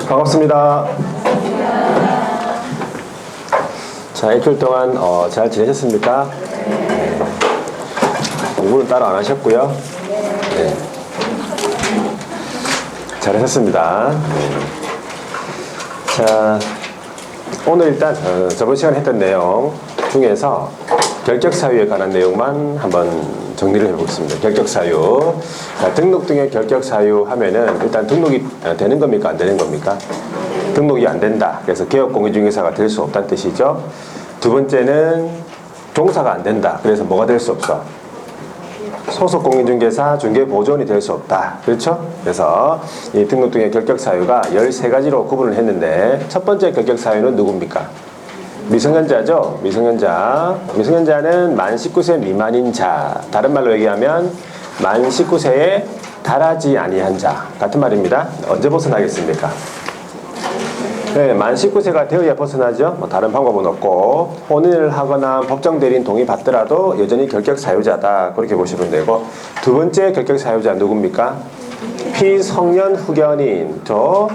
반갑습니다. 자, 일주일 동안 잘 지내셨습니까? 네. 공부는 따로 안 하셨고요. 네. 잘 하셨습니다. 네. 자, 오늘 일단 저번 시간에 했던 내용 중에서 결격사유에 관한 내용만 한번 정리를 해보겠습니다. 결격사유. 자, 등록 등의 결격사유 하면은 일단 등록이 되는 겁니까? 안 되는 겁니까? 등록이 안 된다. 그래서 개업공인중개사가 될 수 없다는 뜻이죠. 두 번째는 종사가 안 된다. 그래서 뭐가 될 수 없어? 소속공인중개사 중개보조원이 될 수 없다. 그렇죠? 그래서 이 등록 등의 결격사유가 13가지로 구분을 했는데 첫 번째 결격사유는 누굽니까? 미성년자죠. 미성년자는 만 19세 미만인 자, 다른 말로 얘기하면 만 19세에 달하지 아니한 자 같은 말입니다. 언제 벗어나겠습니까? 네, 만 19세가 되어야 벗어나죠. 뭐 다른 방법은 없고, 혼인을 하거나 법정 대리인 동의 받더라도 여전히 결격 사유자다. 그렇게 보시면 되고, 두 번째 결격 사유자 누굽니까? 피성년 후견인. 저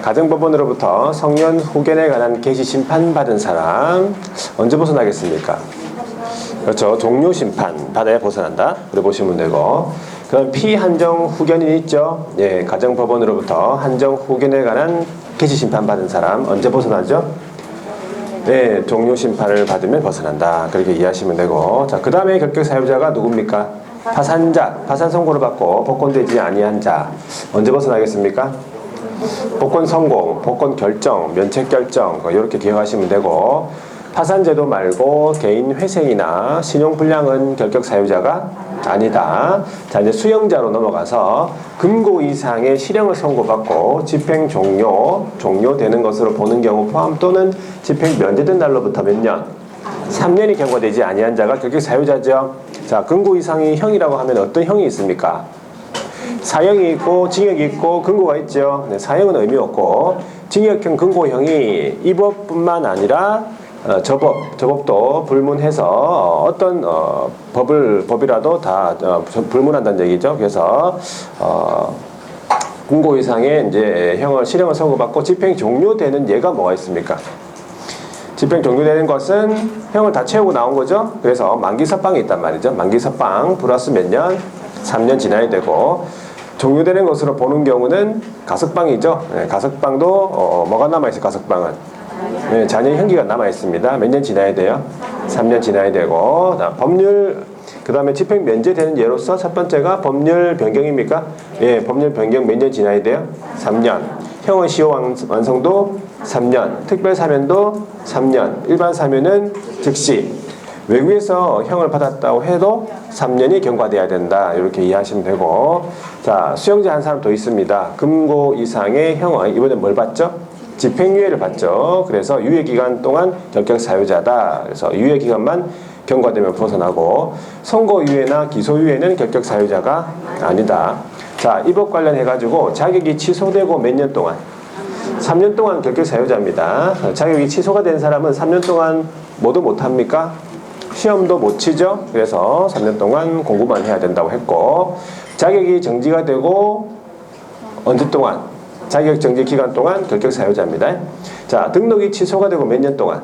가정법원으로부터 성년 후견에 관한 개시 심판 받은 사람 언제 벗어나겠습니까? 그렇죠. 종료 심판 받아야 벗어난다. 그래 보시면 되고, 그럼 피한정 후견인 있죠. 예, 가정법원으로부터 한정 후견에 관한 개시 심판 받은 사람 언제 벗어나죠? 네, 종료 심판을 받으면 벗어난다. 그렇게 이해하시면 되고, 자, 그 다음에 결격 사유자가 누굽니까? 파산자, 파산 선고를 받고 복권되지 아니한 자 언제 벗어나겠습니까? 복권 성공, 복권 결정, 면책 결정 이렇게 기억하시면 되고, 파산제도 말고 개인 회생이나 신용불량은 결격 사유자가 아니다. 자, 이제 수령자로 넘어가서 금고 이상의 실형을 선고받고 집행 종료되는 것으로 보는 경우 포함 또는 집행 면제된 날로부터 몇 년? 3년이 경과되지 아니한 자가 결격 사유자죠. 자, 금고 이상의 형이라고 하면 어떤 형이 있습니까? 사형이 있고 징역이 있고 금고가 있죠. 네, 사형은 의미 없고 징역형 금고형이 이 법뿐만 아니라 저법도 불문해서 어떤 법이라도 다 불문한다는 얘기죠. 그래서 금고 이상의 이제 실형을 선고받고 집행 종료되는 예가 뭐가 있습니까? 집행 종료되는 것은 형을 다 채우고 나온 거죠. 그래서 만기석방이 있단 말이죠. 만기석방 플러스 몇 년? 3년 지나야 되고, 종료되는 것으로 보는 경우는 가석방이죠. 네, 가석방도 뭐가 남아있어요? 가석방은 네, 자녀 형기가 남아있습니다. 몇 년 지나야 돼요? 3년 지나야 되고, 법률 그 다음에 집행 면제되는 예로서 첫 번째가 법률 변경입니까? 예, 법률 변경 몇 년 지나야 돼요? 3년. 형은 시효 완성도 3년, 특별 사면도 3년, 일반 사면은 즉시. 외국에서 형을 받았다고 해도 3년이 경과돼야 된다. 이렇게 이해하시면 되고, 자, 수용자 한 사람 더 있습니다. 금고 이상의 형은 이번에 뭘 받죠? 집행유예를 받죠. 그래서 유예기간 동안 결격 사유자다. 그래서 유예기간만 경과되면 벗어나고, 선고유예나 기소유예는 결격 사유자가 아니다. 자, 이 법 관련해가지고 자격이 취소되고 몇 년 동안? 3년 동안 결격 사유자입니다. 자격이 취소가 된 사람은 3년 동안 뭐도 못합니까? 시험도 못 치죠. 그래서 3년 동안 공부만 해야 된다고 했고, 자격이 정지가 되고 언제 동안? 자격 정지 기간 동안 결격 사유자입니다. 자, 등록이 취소가 되고 몇 년 동안?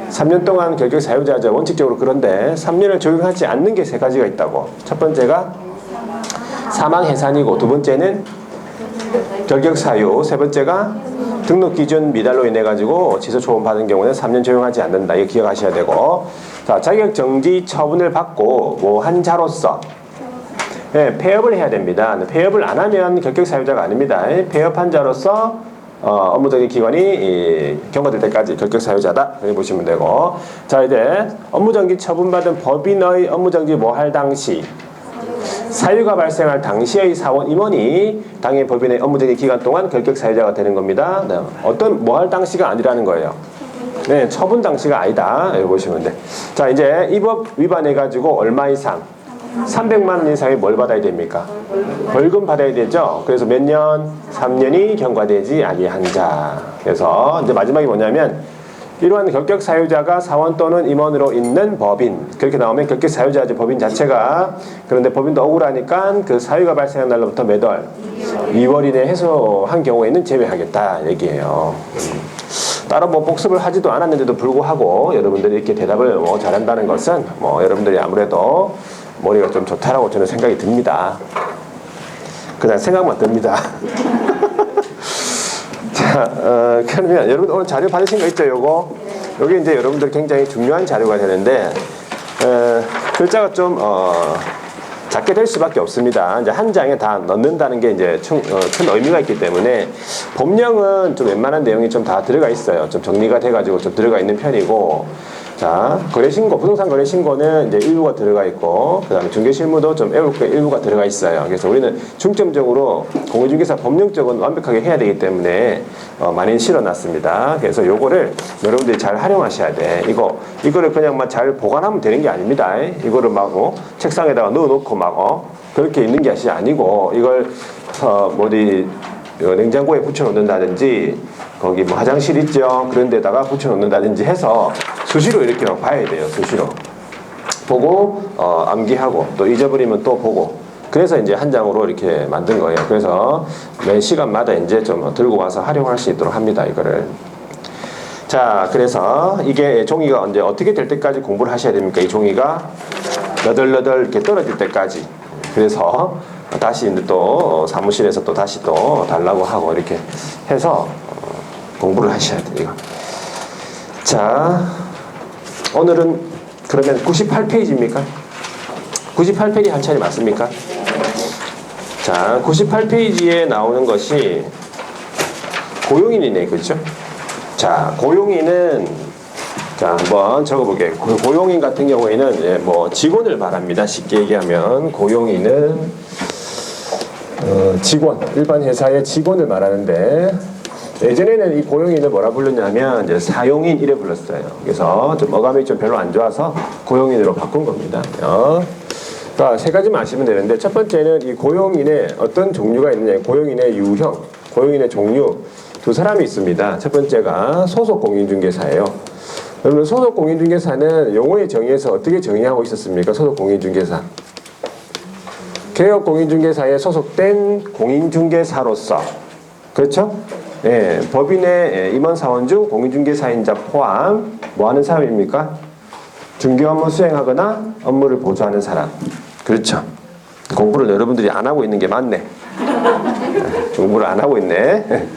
3년 동안 결격 사유자죠. 원칙적으로. 그런데 3년을 적용하지 않는 게 세 가지가 있다고. 첫 번째가 사망 해산이고, 두 번째는 결격 사유, 세 번째가 등록 기준 미달로 인해 가지고 취소 초분 받은 경우는 3년 적용하지 않는다. 이거 기억하셔야 되고, 자, 자격 정지 처분을 받고 뭐 한 자로서 네, 폐업을 해야 됩니다. 폐업을 안 하면 결격 사유자가 아닙니다. 폐업한 자로서 업무정지 기관이 경과될 때까지 결격 사유자다. 이렇게 보시면 되고, 자, 이제 업무정지 처분받은 법인의 업무정지 뭐 할 당시, 사유가 발생할 당시의 사원 임원이 당해 법인의 업무정지 기간 동안 결격 사유자가 되는 겁니다. 네, 어떤 뭐 할 당시가 아니라는 거예요. 네, 처분 당시가 아니다. 이렇게 보시면 돼. 자, 이제 이 법 위반해가지고 얼마 이상? 300만 원 이상의 뭘 받아야 됩니까? 벌금 받아야 되죠. 그래서 몇 년? 3년이 경과되지 아니한 자. 그래서 이제 마지막이 뭐냐면, 이러한 결격 사유자가 사원 또는 임원으로 있는 법인, 그렇게 나오면 결격 사유자지 법인 자체가. 그런데 법인도 억울하니까 그 사유가 발생한 날로부터 몇 월? 2월 이내 해소한 경우에는 제외하겠다 얘기예요. 따로 뭐 복습을 하지도 않았는데도 불구하고 여러분들이 이렇게 대답을 뭐 잘한다는 것은 뭐 여러분들이 아무래도 머리가 좀 좋다라고 저는 생각이 듭니다. 그냥 생각만 듭니다. 자, 그러면 여러분 오늘 자료 받으신 거 있죠? 요게 이제 여러분들 굉장히 중요한 자료가 되는데 글자가 좀 작게 될 수밖에 없습니다. 이제 한 장에 다 넣는다는 게 이제 큰 의미가 있기 때문에 법령은 좀 웬만한 내용이 좀 다 들어가 있어요. 좀 정리가 돼가지고 좀 들어가 있는 편이고, 자, 거래신고, 부동산 거래신고는 이제 일부가 들어가 있고, 그 다음에 중개실무도 좀 외울 게 일부가 들어가 있어요. 그래서 우리는 중점적으로 공인중개사 법령 쪽은 완벽하게 해야 되기 때문에 많이 실어놨습니다. 그래서 요거를 여러분들이 잘 활용하셔야 돼. 이거를 그냥 막 잘 보관하면 되는 게 아닙니다. 이거를 막 책상에다가 넣어놓고 막 그렇게 있는 것이 아니고, 이걸 어디 냉장고에 붙여놓는다든지, 거기 뭐 화장실 있죠? 그런 데다가 붙여놓는다든지 해서 수시로 이렇게 막 봐야 돼요. 수시로 보고 암기하고 또 잊어버리면 또 보고, 그래서 이제 한 장으로 이렇게 만든 거예요. 그래서 매 시간마다 이제 좀 들고 와서 활용할 수 있도록 합니다. 이거를. 자, 그래서 이게 종이가 언제 어떻게 될 때까지 공부를 하셔야 됩니까? 이 종이가 너덜너덜 이렇게 떨어질 때까지. 그래서 다시 이제 또 사무실에서 또 다시 또 달라고 하고 이렇게 해서 공부를 하셔야 돼요. 자, 오늘은 그러면 98페이지입니까? 98페이지 한 차례 맞습니까? 자, 98페이지에 나오는 것이 고용인이네, 그렇죠? 자, 고용인은 자, 한번 적어볼게요. 고용인 같은 경우에는 뭐 직원을 말합니다. 쉽게 얘기하면 고용인은 직원, 일반 회사의 직원을 말하는데, 예전에는 이 고용인을 뭐라 불렀냐면 이제 사용인 이래 불렀어요. 그래서 좀 어감이 좀 별로 안 좋아서 고용인으로 바꾼 겁니다. 자, 세 가지만 아시면 되는데, 첫 번째는 이 고용인의 어떤 종류가 있느냐, 고용인의 유형, 고용인의 종류 두 사람이 있습니다. 첫 번째가 소속 공인중개사예요. 여러분, 소속 공인중개사는 용어의 정의에서 어떻게 정의하고 있었습니까? 소속 공인중개사, 개업 공인중개사에 소속된 공인중개사로서, 그렇죠? 예, 법인의 임원사원 중 공인중개사인자 포함 뭐 하는 사람입니까? 중개 업무 수행하거나 업무를 보조하는 사람. 그렇죠? 공부를 여러분들이 안 하고 있는 게 맞네. 공부를 안 하고 있네.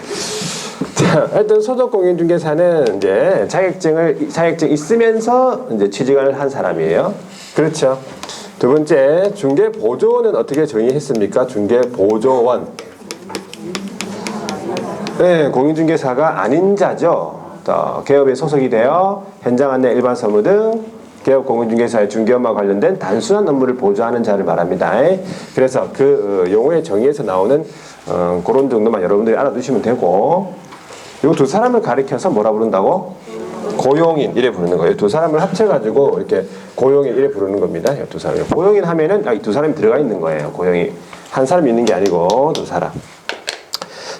자, 하여튼 소속 공인중개사는 이제 자격증 있으면서 이제 취직을 한 사람이에요. 그렇죠? 두 번째, 중개보조원은 어떻게 정의했습니까? 중개보조원. 네, 공인중개사가 아닌 자죠. 개업에 소속이 되어 현장 안내, 일반 서무 등 개업 공인중개사의 중개업과 관련된 단순한 업무를 보조하는 자를 말합니다. 그래서 그 용어의 정의에서 나오는 그런 정도만 여러분들이 알아두시면 되고, 이 두 사람을 가리켜서 뭐라 부른다고? 고용인 이래 부르는 거예요. 두 사람을 합쳐가지고 이렇게 고용인 이래 부르는 겁니다. 이 두 사람. 고용인 하면은 이 두 사람이 들어가 있는 거예요. 고용인 한 사람이 있는 게 아니고 두 사람.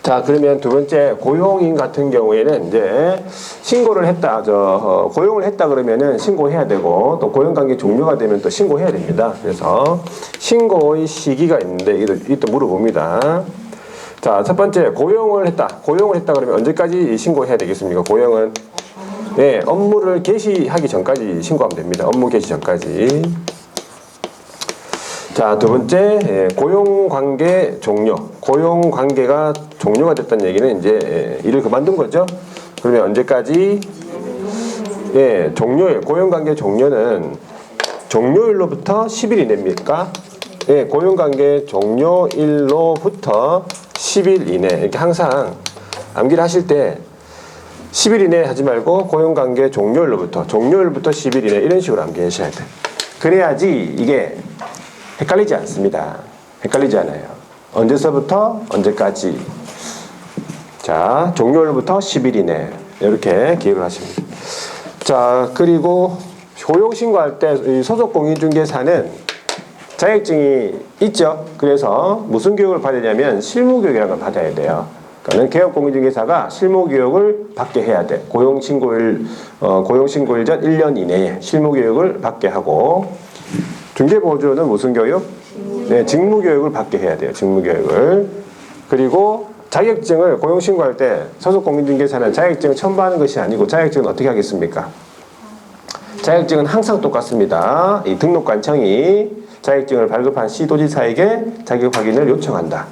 자, 그러면 두 번째, 고용인 같은 경우에는 이제 신고를 했다, 고용을 했다 그러면은 신고해야 되고, 또 고용관계 종료가 되면 또 신고해야 됩니다. 그래서 신고의 시기가 있는데 이것도 물어봅니다. 자, 첫 번째, 고용을 했다 그러면 언제까지 신고해야 되겠습니까? 고용은 네, 업무를 개시하기 전까지 신고하면 됩니다. 업무 개시 전까지. 자, 두 번째, 고용관계 종료. 고용관계가 종료가 됐다는 얘기는 이제 일을 그만둔 거죠. 그러면 언제까지? 예, 종료일. 고용관계 종료는 종료일로부터 10일 이내입니까? 예, 고용관계 종료일로부터 10일 이내. 이렇게 항상 암기를 하실 때 10일 이내 하지 말고 고용관계 종료일로부터 10일 이내 이런 식으로 암기하셔야 돼. 그래야지 이게 헷갈리지 않습니다. 헷갈리지 않아요. 언제서부터 언제까지. 자, 종료일부터 10일 이내 이렇게 기억을 하시면 됩니다. 자, 그리고 고용신고할 때 이 소속 공인중개사는 자격증이 있죠. 그래서 무슨 교육을 받으냐면 실무교육이라는 걸 받아야 돼요. 그러니까 개업 공인중개사가 실무교육을 받게 해야 돼. 고용신고일 전 1년 이내에 실무교육을 받게 하고, 중개보조는 무슨 교육? 네, 직무교육을 받게 해야 돼요. 직무교육을. 그리고 자격증을 고용신고할 때 소속공인중개사는 자격증을 첨부하는 것이 아니고 자격증은 어떻게 하겠습니까? 자격증은 항상 똑같습니다. 이 등록관청이 자격증을 발급한 시도지사에게 자격 확인을 요청한다.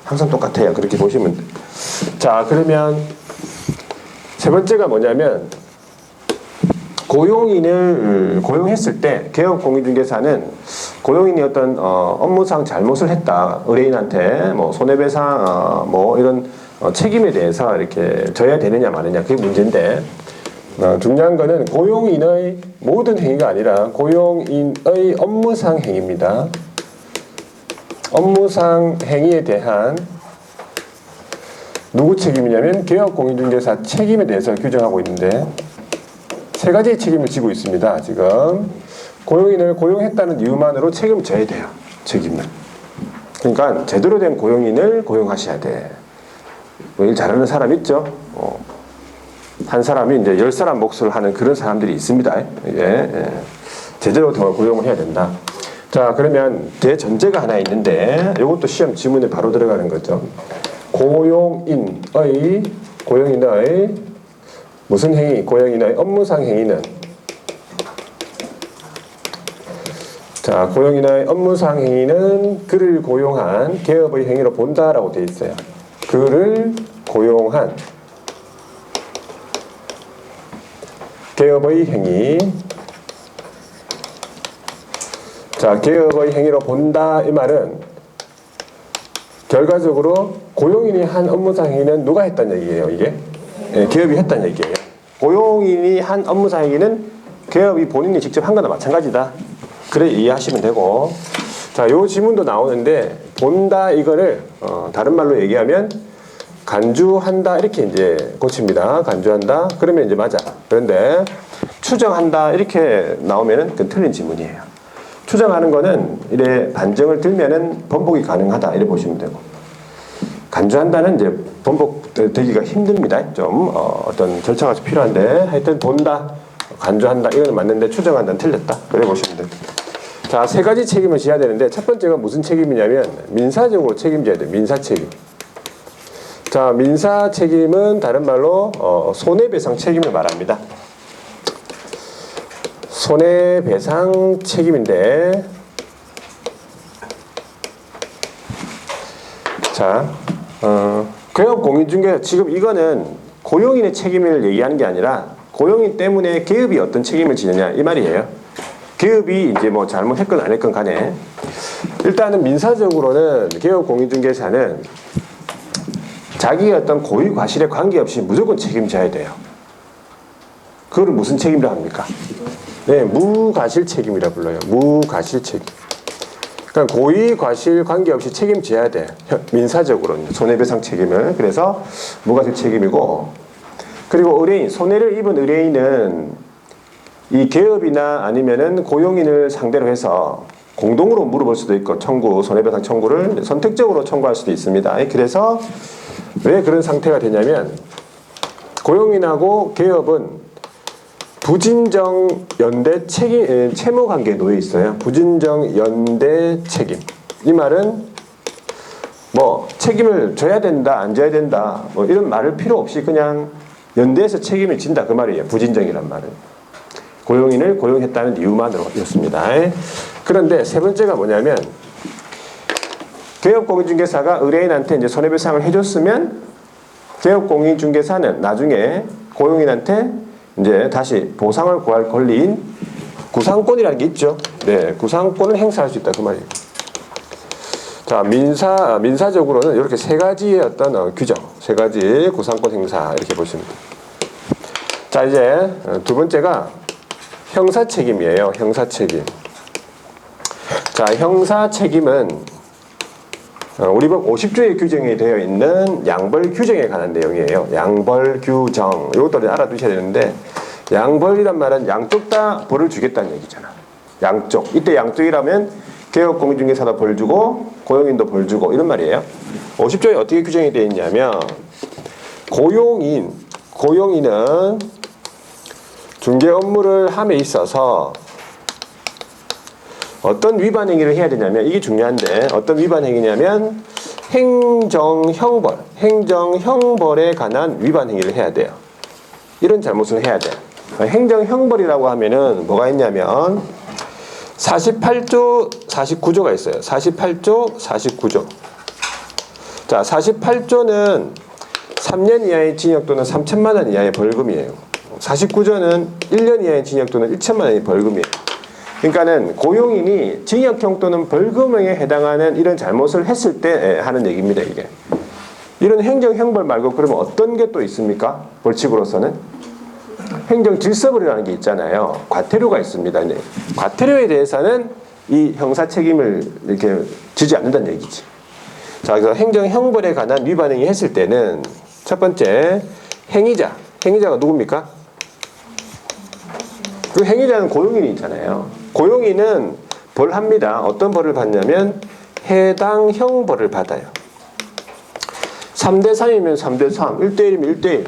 항상 똑같아요. 그렇게 보시면 돼요. 자, 그러면 세 번째가 뭐냐면 고용인을 고용했을 때 개업공인중개사는 고용인이 어떤 업무상 잘못을 했다. 의뢰인한테 뭐 손해배상 뭐 이런 책임에 대해서 이렇게 져야 되느냐 마느냐 그게 문제인데 중요한 거는 고용인의 모든 행위가 아니라 고용인의 업무상 행위입니다. 업무상 행위에 대한 누구 책임이냐면 개업공인중개사 책임에 대해서 규정하고 있는데 세 가지의 책임을 지고 있습니다. 지금 고용인을 고용했다는 이유만으로 책임을 져야 돼요. 책임을. 그러니까 제대로 된 고용인을 고용하셔야 돼. 뭐 일 잘하는 사람 있죠? 한 사람이 이제 10사람 몫을 하는 그런 사람들이 있습니다. 제대로 고용을 해야 된다. 자, 그러면 대전제가 하나 있는데 이것도 시험 지문에 바로 들어가는 거죠. 고용인의 무슨 행위? 고용인의 업무상 행위는 자, 고용인의 업무상 행위는 그를 고용한 개업의 행위로 본다라고 되어 있어요. 그를 고용한 개업의 행위. 자, 개업의 행위로 본다 이 말은 결과적으로 고용인이 한 업무상 행위는 누가 했다는 얘기예요, 이게? 네, 개업이 했다는 얘기예요. 고용인이 한 업무상 행위는 개업이 본인이 직접 한 거나 마찬가지다. 그래 이해하시면 되고. 자, 요 지문도 나오는데 본다 이거를 다른 말로 얘기하면 간주한다 이렇게 이제 고칩니다. 간주한다. 그러면 이제 맞아. 그런데 추정한다 이렇게 나오면은 그건 틀린 지문이에요. 추정하는 거는 이래 반증을 들면은 번복이 가능하다 이렇게 보시면 되고. 간주한다는 이제 번복되기가 힘듭니다. 좀 어떤 절차가 필요한데 하여튼 본다, 간주한다 이거는 맞는데 추정한다는 틀렸다. 그래 보시면 돼요. 자, 세 가지 책임을 져야 되는데 첫 번째가 무슨 책임이냐면 민사적으로 책임져야 돼요. 민사 책임. 자, 민사 책임은 다른 말로 손해배상 책임을 말합니다. 손해배상 책임인데 자, 개업공인중개사 지금 이거는 고용인의 책임을 얘기하는 게 아니라 고용인 때문에 개업이 어떤 책임을 지느냐 이 말이에요. 개업이 이제 뭐 잘못했건 안 했건 간에 일단은 민사적으로는 개업공인중개사는 자기의 어떤 고유 과실에 관계없이 무조건 책임져야 돼요. 그걸 무슨 책임이라 합니까? 네, 무과실 책임이라 불러요. 무과실 책임. 그러니까 고의 과실 관계없이 책임져야 돼. 민사적으로는 손해배상 책임을. 그래서 무과실 책임이고, 그리고 의뢰인, 손해를 입은 의뢰인은 이 개업이나 아니면은 고용인을 상대로 해서 공동으로 물어볼 수도 있고 손해배상 청구를 선택적으로 청구할 수도 있습니다. 그래서 왜 그런 상태가 되냐면 고용인하고 개업은 부진정 연대 책임, 채무 관계에 놓여 있어요. 부진정 연대 책임. 이 말은 뭐 책임을 져야 된다, 안 져야 된다, 뭐 이런 말을 필요 없이 그냥 연대에서 책임을 진다 그 말이에요. 부진정이란 말은. 고용인을 고용했다는 이유만으로였습니다. 그런데 세 번째가 뭐냐면 개업공인중개사가 의뢰인한테 이제 손해배상을 해줬으면 개업공인중개사는 나중에 고용인한테 이제 다시 보상을 구할 권리인 구상권이라는 게 있죠. 네, 구상권을 행사할 수 있다 그 말이에요. 자, 민사적으로는 이렇게 세 가지의 어떤 규정, 세 가지 구상권 행사 이렇게 보시면 돼요. 자, 이제 두 번째가 형사 책임이에요. 형사 책임. 자, 형사 책임은 우리 법 50조에 규정이 되어 있는 양벌 규정에 관한 내용이에요. 양벌 규정. 이것도 알아두셔야 되는데 양벌이란 말은 양쪽 다 벌을 주겠다는 얘기잖아. 양쪽. 이때 양쪽이라면 개업공인중개사도 벌 주고 고용인도 벌 주고 이런 말이에요. 50조에 어떻게 규정이 되어 있냐면 고용인은 중개 업무를 함에 있어서 어떤 위반 행위를 해야 되냐면 이게 중요한데 어떤 위반 행위냐면 행정형벌에 관한 위반 행위를 해야 돼요. 이런 잘못을 해야 돼요. 행정형벌이라고 하면은 뭐가 있냐면 48조, 49조가 있어요. 48조, 49조. 자, 48조는 3년 이하의 징역 또는 3천만 원 이하의 벌금이에요. 49조는 1년 이하의 징역 또는 1천만 원의 벌금이에요. 그러니까는 고용인이 징역형 또는 벌금형에 해당하는 이런 잘못을 했을 때 하는 얘기입니다, 이게. 이런 행정형벌 말고 그러면 어떤 게 또 있습니까? 벌칙으로서는? 행정질서벌이라는 게 있잖아요. 과태료가 있습니다. 과태료에 대해서는 이 형사 책임을 이렇게 지지 않는다는 얘기지. 자, 그래서 행정형벌에 관한 위반행위 했을 때는 첫 번째, 행위자가 누굽니까? 그 행위자는 고용인이 있잖아요. 고용인은 벌합니다. 어떤 벌을 받냐면 해당 형벌을 받아요. 3대3이면 3대3, 1대1이면 1대1.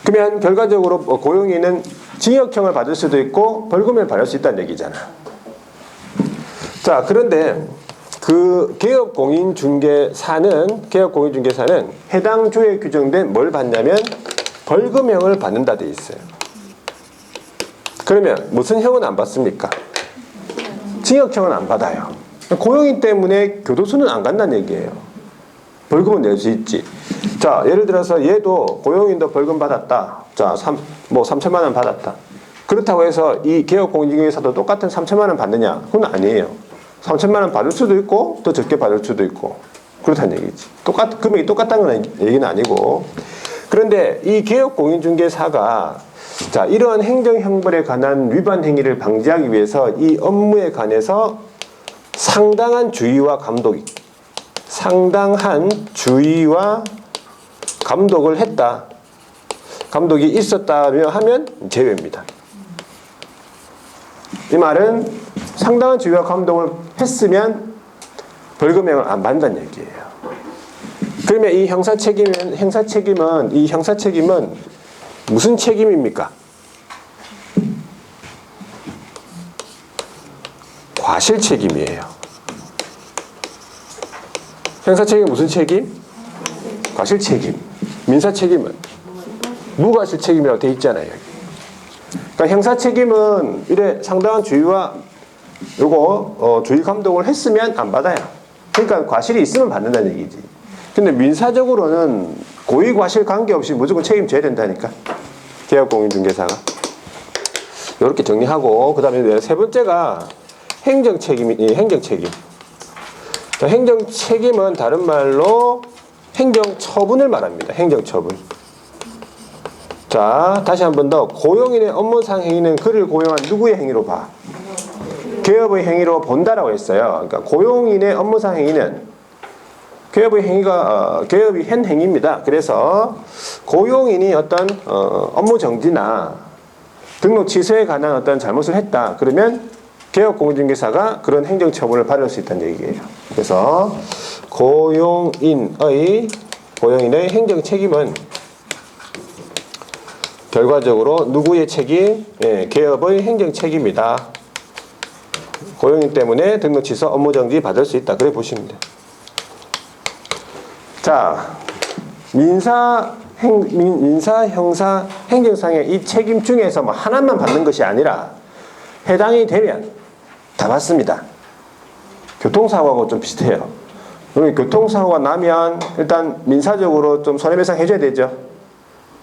그러면 결과적으로 고용인은 징역형을 받을 수도 있고 벌금을 받을 수 있다는 얘기잖아. 자, 그런데 그 개업공인중개사는 해당 조에 규정된 뭘 받냐면 벌금형을 받는다 돼 있어요. 그러면 무슨 형은 안 받습니까? 징역형은 안 받아요. 고용인 때문에 교도소는 안 간다는 얘기예요. 벌금은 낼 수 있지. 자, 예를 들어서 얘도 고용인도 벌금 받았다. 자, 3천만 원 받았다. 그렇다고 해서 이 개업공인중개사도 똑같은 3천만 원 받느냐? 그건 아니에요. 3천만 원 받을 수도 있고 더 적게 받을 수도 있고 그렇다는 얘기지. 금액이 똑같다는 얘기는 아니고. 그런데 이 개업공인중개사가 자, 이러한 행정형벌에 관한 위반 행위를 방지하기 위해서 이 업무에 관해서 상당한 주의와 감독을 했다. 감독이 있었다며 하면 제외입니다. 이 말은 상당한 주의와 감독을 했으면 벌금형을 안 받는다는 얘기예요. 그러면 이 형사 책임은 무슨 책임입니까? 과실 책임이에요. 형사 책임은 무슨 책임? 과실 책임. 민사 책임은 무과실 책임이라고 돼 있잖아요. 그러니까 형사 책임은 이래 상당한 주의와 주의 감독을 했으면 안 받아요. 그러니까 과실이 있으면 받는다는 얘기지. 근데 민사적으로는 고의 과실 관계없이 무조건 책임져야 된다니까. 개업공인중개사가. 이렇게 정리하고 그다음에 세 번째가 행정책임이에요. 행정책임. 행정책임은 다른 말로 행정처분을 말합니다. 행정처분. 자, 다시 한 번 더. 고용인의 업무상 행위는 그를 고용한 누구의 행위로 봐? 개업의 행위로 본다라고 했어요. 그러니까 고용인의 업무상 행위는 개업이 한 행위입니다. 그래서 고용인이 어떤 업무 정지나 등록 취소에 관한 어떤 잘못을 했다. 그러면 개업공인중개사가 그런 행정처분을 받을 수 있다는 얘기예요. 그래서 고용인의 행정책임은 결과적으로 누구의 책임? 개업의 행정책임이다. 고용인 때문에 등록 취소, 업무 정지 받을 수 있다. 그래 보시면 돼요. 자, 민사, 형사, 행정상의 이 책임 중에서 뭐 하나만 받는 것이 아니라 해당이 되면 다 받습니다. 교통사고하고 좀 비슷해요. 그러면 교통사고가 나면 일단 민사적으로 좀 손해배상 해줘야 되죠.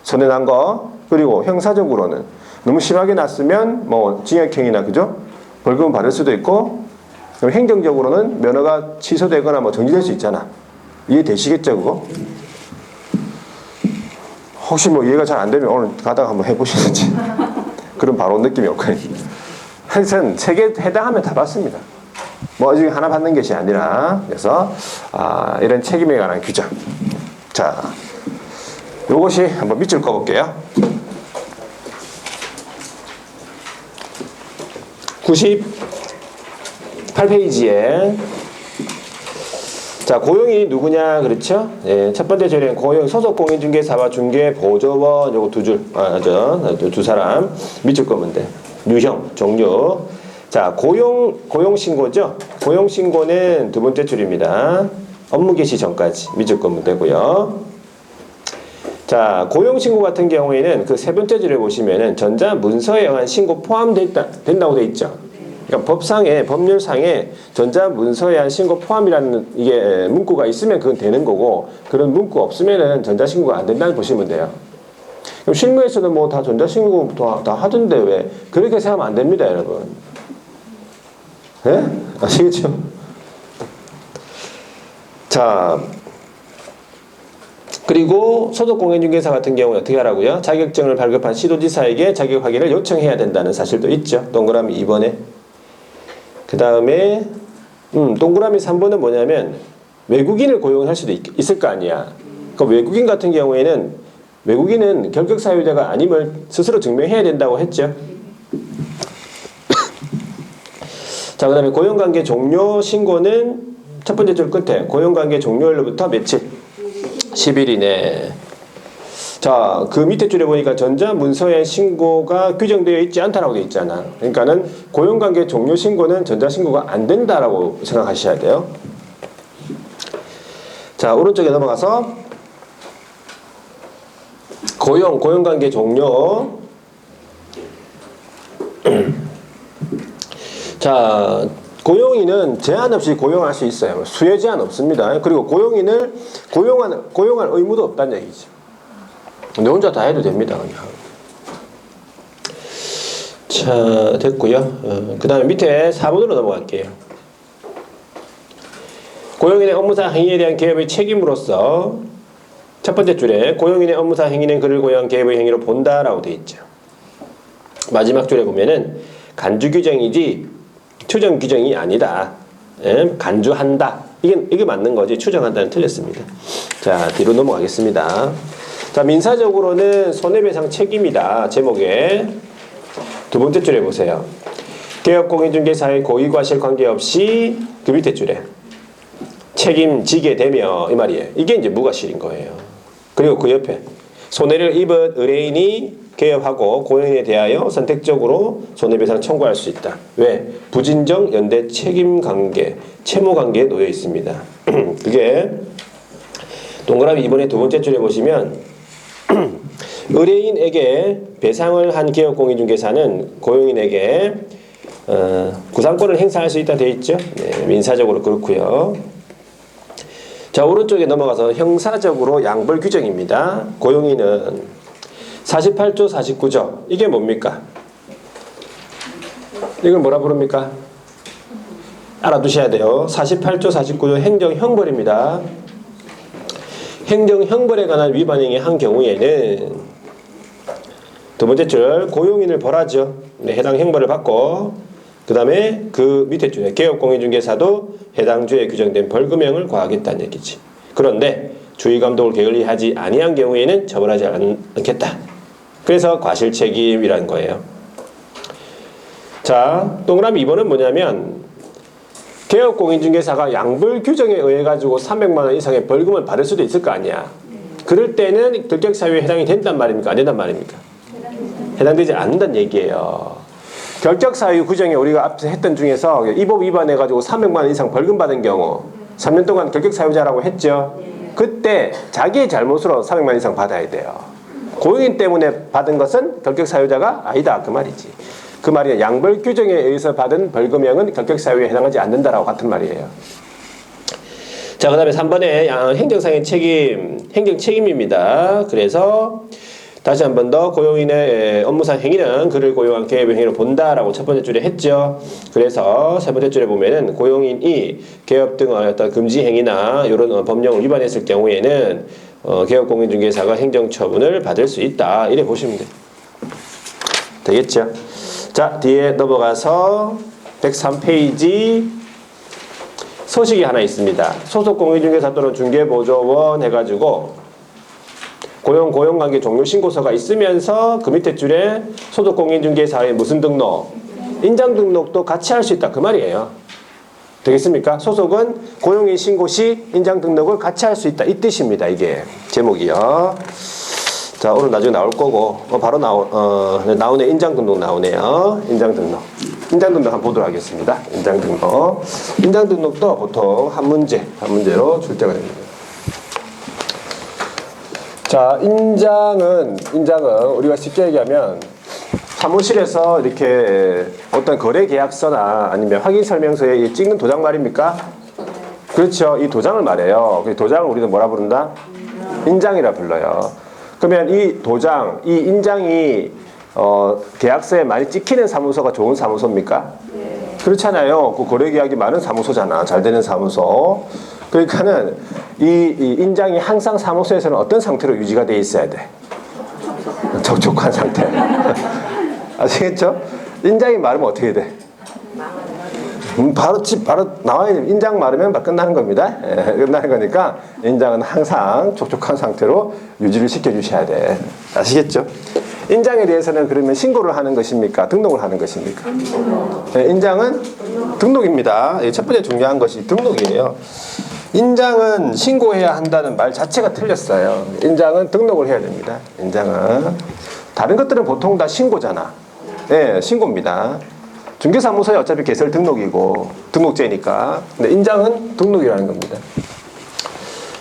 손해난 거. 그리고 형사적으로는 너무 심하게 났으면 뭐 징역형이나 그죠? 벌금 받을 수도 있고, 그럼 행정적으로는 면허가 취소되거나 뭐 정지될 수 있잖아. 이해되시겠죠, 그거? 혹시 뭐 이해가 잘 안 되면 오늘 가다가 한번 해보시는지. 그럼 바로 느낌이 없거든요. 하여튼 세 개 해당하면 다 받습니다. 뭐 중에 하나 받는 것이 아니라. 그래서 이런 책임에 관한 규정. 자, 요것이 한번 밑줄 꺼볼게요. 98페이지에 자, 고용인이 누구냐, 그렇죠? 예, 첫 번째 조례는 고용, 소속 공인중개사와 중개보조원, 요거 두 사람 밑줄 거면 돼. 유형, 종류. 자, 고용신고죠? 고용신고는 두 번째 줄입니다. 업무 개시 전까지 미적건무 되고요. 자, 고용신고 같은 경우에는 그 세 번째 줄에 보시면은 전자문서에 의한 신고 된다고 돼 있죠. 그러니까 법률상에 전자문서에 의한 신고 포함이라는 이게 문구가 있으면 그건 되는 거고, 그런 문구 없으면은 전자신고가 안 된다고 보시면 돼요. 그럼 실무에서는 뭐 다 전자신고 다 하던데 왜 그렇게 생각하면 안 됩니다, 여러분. 예? 아시겠죠? 자, 그리고 소속공인중개사 같은 경우는 어떻게 하라고요? 자격증을 발급한 시도지사에게 자격 확인을 요청해야 된다는 사실도 있죠. 동그라미 2번에. 그 다음에 동그라미 3번은 뭐냐면 외국인을 고용할 수도 있을 거 아니야. 그 외국인 같은 경우에는 외국인은 결격 사유자가 아님을 스스로 증명해야 된다고 했죠. 자, 그 다음에 고용관계 종료 신고는 첫 번째 줄 끝에 고용관계 종료일로부터 며칠? 10일 이내. 자, 그 밑에 줄에 보니까 전자문서의 신고가 규정되어 있지 않다라고 되어 있잖아. 그러니까는 고용관계 종료 신고는 전자신고가 안 된다라고 생각하셔야 돼요. 자, 오른쪽에 넘어가서 고용관계 종료. 자, 고용인은 제한 없이 고용할 수 있어요. 수요 제한 없습니다. 그리고 고용인을 고용할 의무도 없다는 얘기죠. 너 혼자 다 해도 됩니다, 그냥. 자, 됐고요. 그 다음에 밑에 4번으로 넘어갈게요. 고용인의 업무상 행위에 대한 개업의 책임으로서 첫 번째 줄에 고용인의 업무상 행위는 그를 고용한 개업의 행위로 본다라고 되어 있죠. 마지막 줄에 보면은 간주 규정이지 추정 규정이 아니다. 예? 간주한다. 이게 맞는 거지. 추정한다는 틀렸습니다. 자, 뒤로 넘어가겠습니다. 자, 민사적으로는 손해배상 책임이다. 제목에 두 번째 줄에 보세요. 개업공인중개사의 고의과실 관계없이 그 밑에 줄에 책임지게 되며 이 말이에요. 이게 이제 무과실인 거예요. 그리고 그 옆에 손해를 입은 의뢰인이 개업하고 고용인에 대하여 선택적으로 손해배상 청구할 수 있다. 왜? 부진정 연대 책임관계, 채무관계에 놓여 있습니다. 그게 동그라미 2번의 두 번째 줄에 보시면 의뢰인에게 배상을 한 개업공인중개사는 고용인에게 구상권을 행사할 수 있다 되어 있죠. 네, 민사적으로 그렇고요. 자, 오른쪽에 넘어가서 형사적으로 양벌 규정입니다. 고용인은 48조 49조 이게 뭡니까? 이걸 뭐라 부릅니까? 알아두셔야 돼요. 48조 49조 행정형벌입니다. 행정형벌에 관한 위반 행위 한 경우에는 두 번째 줄 고용인을 벌하죠. 네, 해당 형벌을 받고 그 다음에 그 밑에 줄에 개업공인중개사도 해당 주에 규정된 벌금형을 과하겠다는 얘기지. 그런데 주의감독을 게을리하지 아니한 경우에는 처벌하지 않겠다. 그래서 과실책임이라는 거예요. 자, 동그라미 2번은 뭐냐면 개업공인중개사가 양벌 규정에 의해 가지고 300만 원 이상의 벌금을 받을 수도 있을 거 아니야. 그럴 때는 결격사유에 해당이 된단 말입니까? 안 된단 말입니까? 해당되지 않는다는 얘기예요. 결격사유 규정에 우리가 앞서 했던 중에서 이 법 위반해 가지고 300만 원 이상 벌금 받은 경우 3년 동안 결격사유자라고 했죠. 그때 자기의 잘못으로 300만 원 이상 받아야 돼요. 고용인 때문에 받은 것은 결격사유자가 아니다 그 말이지. 그 말이 양벌 규정에 의해서 받은 벌금형은 결격사유에 해당하지 않는다라고 같은 말이에요. 자, 그 다음에 3번에 행정상의 책임, 행정책임입니다. 그래서 다시 한 번 더 고용인의 업무상 행위는 그를 고용한 개업의 행위로 본다라고 첫 번째 줄에 했죠. 그래서 세 번째 줄에 보면은 고용인이 개업 등의 어떤 금지 행위나 이런 법령을 위반했을 경우에는 개업공인중개사가 행정처분을 받을 수 있다. 이래 보시면 되겠죠. 자, 뒤에 넘어가서 103페이지 소식이 하나 있습니다. 소속공인중개사 또는 중개보조원 해가지고 고용관계 종료 신고서가 있으면서 그 밑에 줄에 소속공인중개사의 무슨 등록? 인장 등록도 같이 할 수 있다. 그 말이에요. 되겠습니까? 소속은 고용인 신고 시 인장 등록을 같이 할 수 있다. 이 뜻입니다. 이게 제목이요. 자, 오늘 나중에 나올 거고 바로 나오네. 인장 등록 나오네요. 인장 등록. 인장 등록 한번 보도록 하겠습니다. 인장 등록. 인장 등록도 보통 한 문제로 출제가 됩니다. 자, 인장은 우리가 쉽게 얘기하면 사무실에서 이렇게 어떤 거래 계약서나 아니면 확인 설명서에 찍는 도장 말입니까? 그렇죠. 이 도장을 말해요. 도장을 우리는 뭐라 부른다? 인장이라 불러요. 그러면 이 도장, 이 인장이 계약서에 많이 찍히는 사무소가 좋은 사무소입니까? 그렇잖아요. 그 거래 계약이 많은 사무소잖아. 잘 되는 사무소. 그러니까는 이 인장이 항상 사무소에서는 어떤 상태로 유지가 돼 있어야 돼? 촉촉한 상태. 아시겠죠? 인장이 마르면 어떻게 돼? 바로 나와야 돼. 인장 마르면 끝나는 겁니다. 끝나는 거니까 인장은 항상 촉촉한 상태로 유지를 시켜주셔야 돼. 아시겠죠? 인장에 대해서는 그러면 신고를 하는 것입니까? 등록을 하는 것입니까? 인장은 등록입니다. 첫 번째 중요한 것이 등록이에요. 인장은 신고해야 한다는 말 자체가 틀렸어요. 인장은 등록을 해야 됩니다. 인장은. 다른 것들은 보통 다 신고잖아. 네, 신고입니다. 중개사무소에 어차피 개설 등록이고 등록제니까. 근데 인장은 등록이라는 겁니다.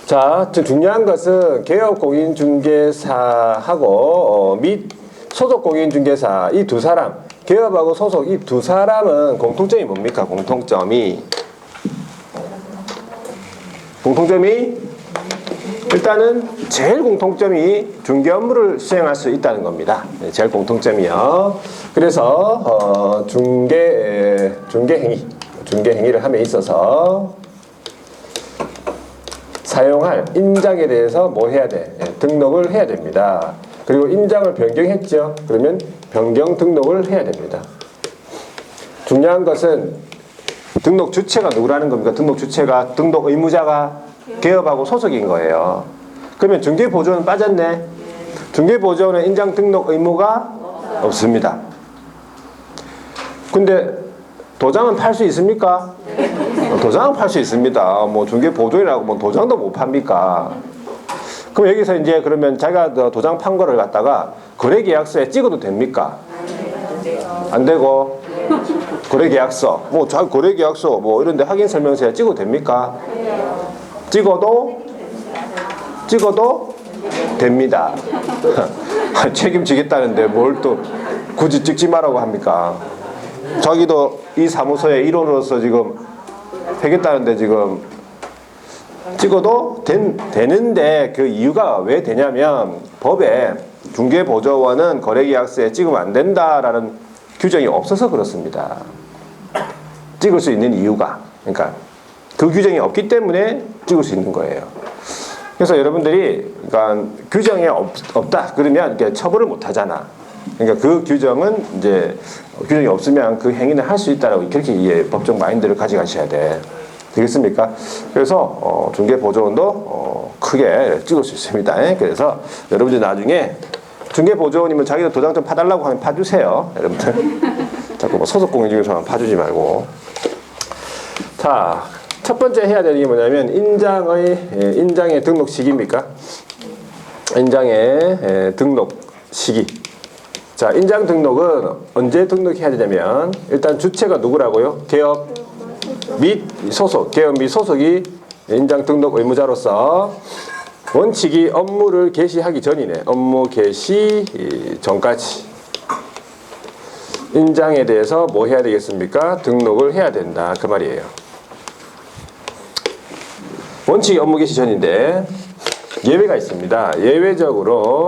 자, 중요한 것은 개업공인중개사하고 및 소속공인중개사 이 두 사람, 개업하고 소속 이 두 사람은 공통점이 뭡니까? 공통점이 일단은 제일 공통점이 중개 업무를 수행할 수 있다는 겁니다. 제일 공통점이요. 그래서 중개행위를 함에 있어서 사용할 인장에 대해서 뭐 해야 돼? 등록을 해야 됩니다. 그리고 인장을 변경했죠. 그러면 변경 등록을 해야 됩니다. 중요한 것은 등록 주체가 누구라는 겁니까? 등록 주체가 등록 의무자가 개업하고 소속인 거예요. 그러면 중개보조원은 빠졌네. 중개보조원은 인장 등록 의무가 없습니다. 근데 도장은 팔 수 있습니까? 도장은 팔 수 있습니다. 뭐 중개보조원이라고 뭐 도장도 못 팝니까? 그럼 여기서 이제 그러면 자기가 도장 판 거를 갖다가 거래계약서에 찍어도 됩니까? 안 되고 거래계약서 뭐 거래계약서 뭐 이런데 확인 설명서에 찍어도 됩니까? 찍어도 됩니다. 책임지겠다는데 뭘 또 굳이 찍지 말라고 합니까? 자기도 이 사무소의 일원으로서 지금 하겠다는데 지금 찍어도 되는데 그 이유가 왜 되냐면 법에 중개보조원은 거래계약서에 찍으면 안 된다라는 규정이 없어서 그렇습니다. 찍을 수 있는 이유가 그러니까 그 규정이 없기 때문에 찍을 수 있는 거예요. 그래서 여러분들이 그러니까 규정이 없다 그러면 이렇게 처벌을 못 하잖아. 그러니까 그 규정은 이제 규정이 없으면 그 행위는 할 수 있다라고 그렇게 법적 마인드를 가져가셔야 돼. 되겠습니까? 그래서 중개보조원도 크게 찍을 수 있습니다. 그래서 여러분들 나중에 중개보조원이면 자기도 도장 좀 파달라고 하면 파주세요. 여러분들 자꾸 뭐 소속공인중개사만 파주지 말고. 자, 첫 번째 해야 되는 게 뭐냐면 인장의 등록 시기입니까? 인장의 등록 시기. 자, 인장 등록은 언제 등록해야 되냐면 일단 주체가 누구라고요? 개업 및 소속, 개업 및 소속이 인장 등록 의무자로서 원칙이 업무를 개시하기 전이네. 업무 개시 전까지 인장에 대해서 뭐 해야 되겠습니까? 등록을 해야 된다. 그 말이에요. 원칙이 업무 개시 전인데 예외가 있습니다. 예외적으로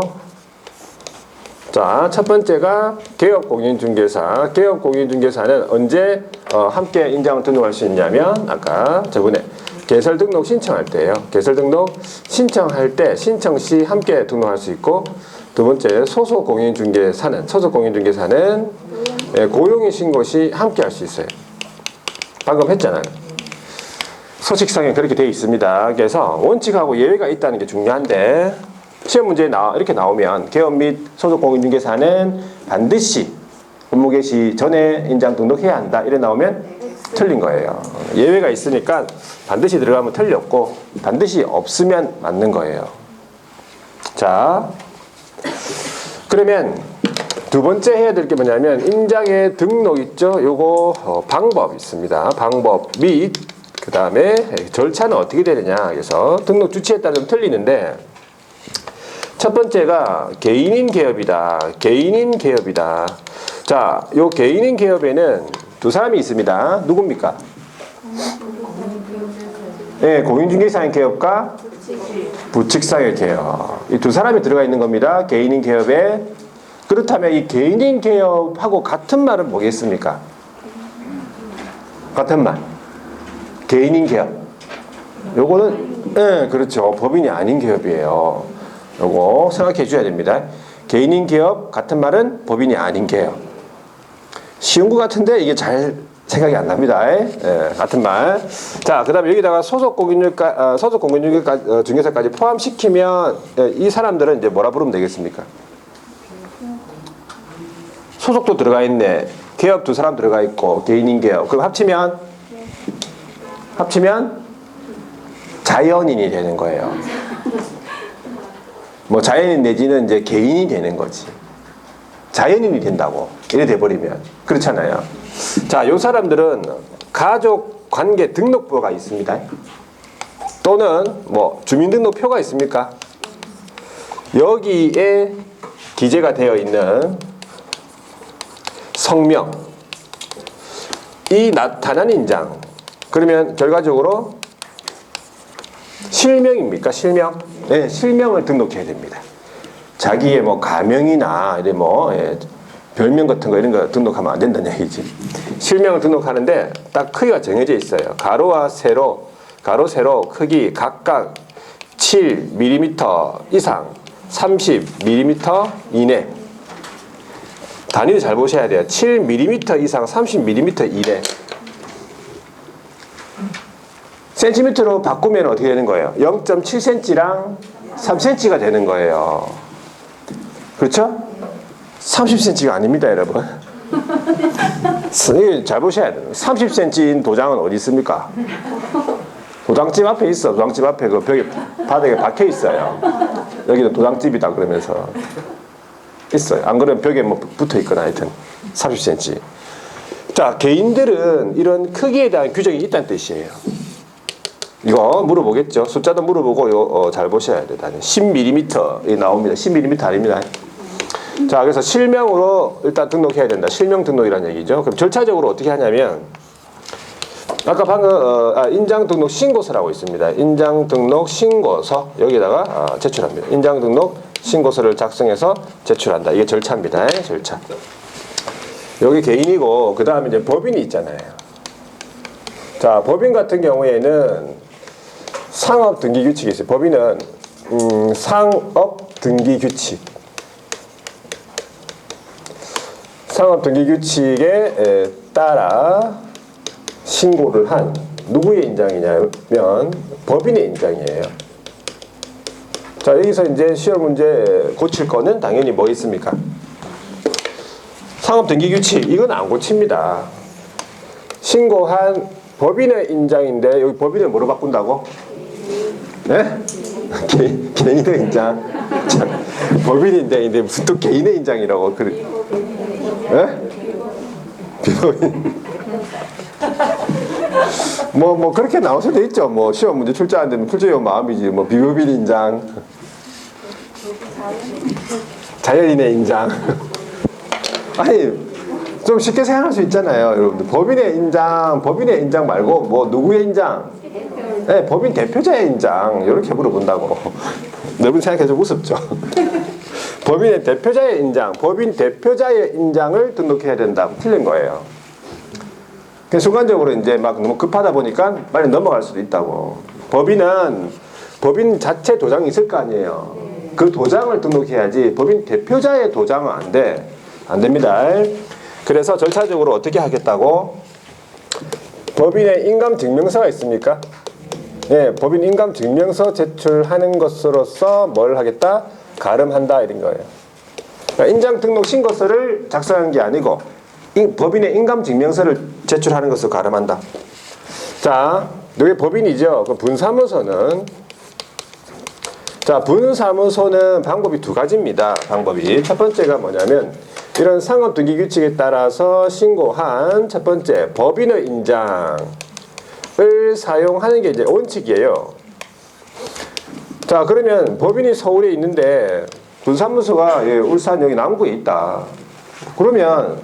자, 첫 번째가 개업공인중개사. 개업공인중개사는 언제 함께 인장을 등록할 수 있냐면 아까 저번에 개설 등록 신청할 때예요. 개설 등록 신청할 때 신청 시 함께 등록할 수 있고 두 번째 소속공인중개사는 고용인 신고 시 함께 할 수 있어요. 방금 했잖아요. 소식상에 그렇게 되어 있습니다. 그래서 원칙하고 예외가 있다는 게 중요한데 시험 문제에 이렇게 나오면 개업 및 소속공인중개사는 반드시 업무 개시 전에 인장 등록해야 한다. 이래 나오면 틀린 거예요. 예외가 있으니까 반드시 들어가면 틀렸고 반드시 없으면 맞는 거예요. 자, 그러면 두 번째 해야 될 게 뭐냐면 인장의 등록 있죠? 요거 방법 있습니다. 방법 및 그 다음에 절차는 어떻게 되느냐. 그래서 등록 주체에 따라 좀 틀리는데 첫 번째가 개인인 개업이다. 개인인 개업이다. 자, 요 개인인 개업에는 두 사람이 있습니다. 누굽니까? 네, 공인중개사인 개업과 부칙상의 개업. 이 두 사람이 들어가 있는 겁니다. 개인인 개업에. 그렇다면 이 개인인 개업하고 같은 말은 뭐겠습니까? 같은 말. 개인인 개업. 요거는, 네, 그렇죠. 법인이 아닌 개업이에요. 요거 생각해 줘야 됩니다. 개인인 개업, 같은 말은 법인이 아닌 개업. 쉬운 것 같은데 이게 잘 생각이 안 납니다. 예, 같은 말. 자, 그 다음에 여기다가 소속 공인중개사까지 포함시키면 이 사람들은 이제 뭐라 부르면 되겠습니까? 소속도 들어가 있네. 개업 두 사람 들어가 있고 개인인 개업. 그럼 합치면 자연인이 되는 거예요. 뭐 자연인 내지는 이제 개인이 되는 거지. 자연인이 된다고. 이래 돼버리면. 그렇잖아요. 자, 요 사람들은 가족 관계 등록부가 있습니다. 또는 뭐 주민등록표가 있습니까? 여기에 기재가 되어 있는 성명, 이 나타난 인장. 그러면 결과적으로 실명입니까? 실명? 네, 실명을 등록해야 됩니다. 자기의 뭐 가명이나 이래 뭐 별명 같은 거 이런 거 등록하면 안 된다는 얘기지. 실명을 등록하는데 딱 크기가 정해져 있어요. 가로와 세로, 가로 세로 크기 각각 7mm 이상, 30mm 이내. 단위를 잘 보셔야 돼요. 7mm 이상, 30mm 이내. 센티미터로 바꾸면 어떻게 되는 거예요? 0.7cm랑 3cm가 되는 거예요. 그렇죠? 30cm가 아닙니다, 여러분. 잘 보셔야 돼요. 30cm인 도장은 어디 있습니까? 도장집 앞에 있어. 도장집 앞에 그 벽에 바닥에 박혀 있어요. 여기는 도장집이다 그러면서 있어요. 안 그러면 벽에 뭐 붙어 있거나 하여튼 30cm. 자, 개인들은 이런 크기에 대한 규정이 있다는 뜻이에요. 이거 물어보겠죠. 숫자도 물어보고 잘 보셔야 돼요. 10mm 나옵니다. 10mm 아닙니다. 자, 그래서 실명으로 일단 등록해야 된다. 실명 등록이라는 얘기죠. 그럼 절차적으로 어떻게 하냐면 아까 방금 인장 등록 신고서라고 있습니다. 인장 등록 신고서 여기다가 제출합니다. 인장 등록 신고서를 작성해서 제출한다. 이게 절차입니다. 절차. 여기 개인이고 그 다음에 이제 법인이 있잖아요. 자, 법인 같은 경우에는 상업 등기 규칙이 있어요. 법인은 상업 등기 규칙. 상업 등기 규칙에 따라 신고를 한 누구의 인장이냐면 법인의 인장이에요. 자, 여기서 이제 시험 문제 고칠 거는 당연히 뭐 있습니까? 상업 등기 규칙. 이건 안 고칩니다. 신고한 법인의 인장인데 여기 법인을 뭐로 바꾼다고? 네? 개인의 인장. 법인인데 무슨 또 개인의 인장이라고 그래? 네? 비법인. 뭐 그렇게 나올 수도 있죠. 뭐 시험 문제 출제 안 되면 출제용 마음이지. 뭐 비법인 인장, 자연인의 인장. 아니 좀 쉽게 생각할 수 있잖아요, 여러분들. 법인의 인장 말고 뭐 누구의 인장? 네, 법인 대표자의 인장 이렇게 물어본다고. 여러분 생각해서 우습죠. 법인의 대표자의 인장, 법인 대표자의 인장을 등록해야 된다. 틀린 거예요. 순간적으로 이제 막 너무 급하다 보니까 빨리 넘어갈 수도 있다고. 법인은 법인 자체 도장이 있을 거 아니에요. 그 도장을 등록해야지 법인 대표자의 도장은 안 돼. 안 됩니다. 그래서 절차적으로 어떻게 하겠다고? 법인의 인감증명서가 있습니까? 네, 법인 인감증명서 제출하는 것으로서 뭘 하겠다? 가름한다 이런 거예요. 그러니까 인장 등록 신고서를 작성한 게 아니고 법인의 인감증명서를 제출하는 것을 가름한다. 자, 이게 법인이죠. 그 분사무소는 자, 분사무소는 방법이 두 가지입니다. 방법이 첫 번째가 뭐냐면 이런 상업 등기 규칙에 따라서 신고한 첫 번째 법인의 인장을 사용하는 게 이제 원칙이에요. 자, 그러면 법인이 서울에 있는데 분사무소가 울산 여기 남구에 있다. 그러면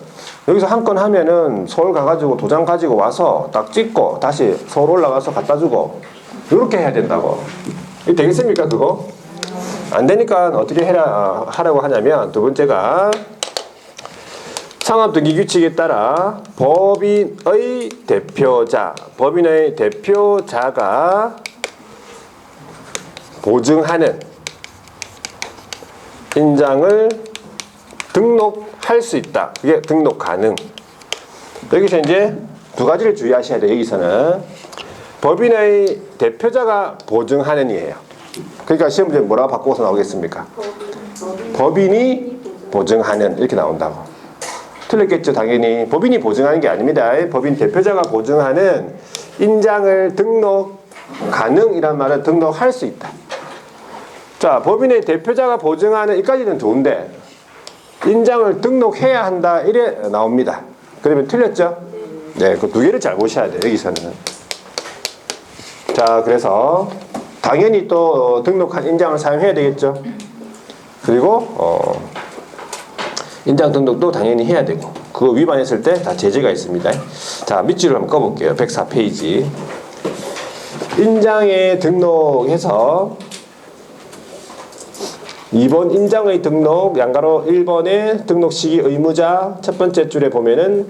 여기서 한 건 하면은 서울 가가지고 도장 가지고 와서 딱 찍고 다시 서울 올라가서 갖다 주고 이렇게 해야 된다고. 이게 되겠습니까 그거? 안 되니까 어떻게 하라고 하냐면 두 번째가 상업등기 규칙에 따라 법인의 대표자가 보증하는 인장을 등록할 수 있다. 그게 등록 가능. 여기서 이제 두 가지를 주의하셔야 돼요. 여기서는 법인의 대표자가 보증하는 이에요. 그러니까 시험 문제 뭐라고 바꿔서 나오겠습니까? 법인이 보증하는 이렇게 나온다고. 틀렸겠죠 당연히. 법인이 보증하는 게 아닙니다. 법인 대표자가 보증하는 인장을 등록 가능이란 말은 등록할 수 있다. 자, 법인의 대표자가 보증하는 이까지는 좋은데 인장을 등록해야 한다 이래 나옵니다. 그러면 틀렸죠? 네, 그 두 개를 잘 보셔야 돼요. 여기서는. 자, 그래서 당연히 또 등록한 인장을 사용해야 되겠죠. 그리고 인장 등록도 당연히 해야 되고 그거 위반했을 때 다 제재가 있습니다. 자, 밑줄을 한번 꺼볼게요. 104페이지. 인장에 등록해서 2번 인장의 등록 양가로 1번의 등록 시기 의무자 첫 번째 줄에 보면은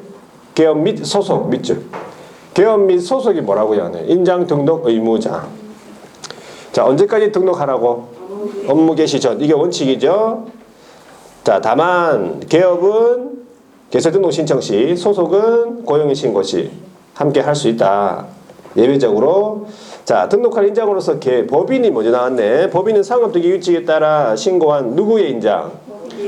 개업 및 소속 밑줄. 개업 및 소속이 뭐라고요? 인장 등록 의무자. 자, 언제까지 등록하라고? 업무 개시 전. 이게 원칙이죠. 자, 다만 개업은 개설 등록 신청 시, 소속은 고용인 신고 시 함께 할 수 있다. 예외적으로. 자, 등록할 인장으로서 법인이 먼저 나왔네. 법인은 상업등기 규칙에 따라 신고한 누구의 인장?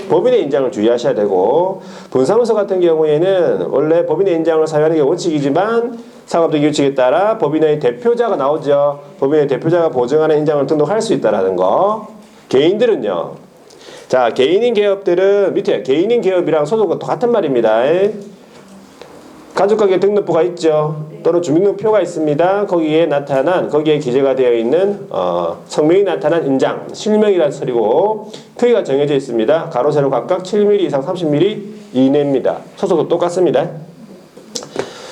법인의 인장을 주의하셔야 되고, 분사무소 같은 경우에는 원래 법인의 인장을 사용하는 게 원칙이지만 상업등기 규칙에 따라 법인의 대표자가 나오죠. 법인의 대표자가 보증하는 인장을 등록할 수 있다라는 거. 개인들은요. 자, 개인인 개업들은 밑에 개인인 개업이랑 소속은 똑같은 말입니다. 가족가게 등록부가 있죠. 또는 주민등록표가 있습니다. 거기에 기재가 되어 있는 성명이 나타난 인장, 실명이라는 소리고 크기가 정해져 있습니다. 가로 세로 각각 7mm 이상 30mm 이내입니다. 소속은 똑같습니다.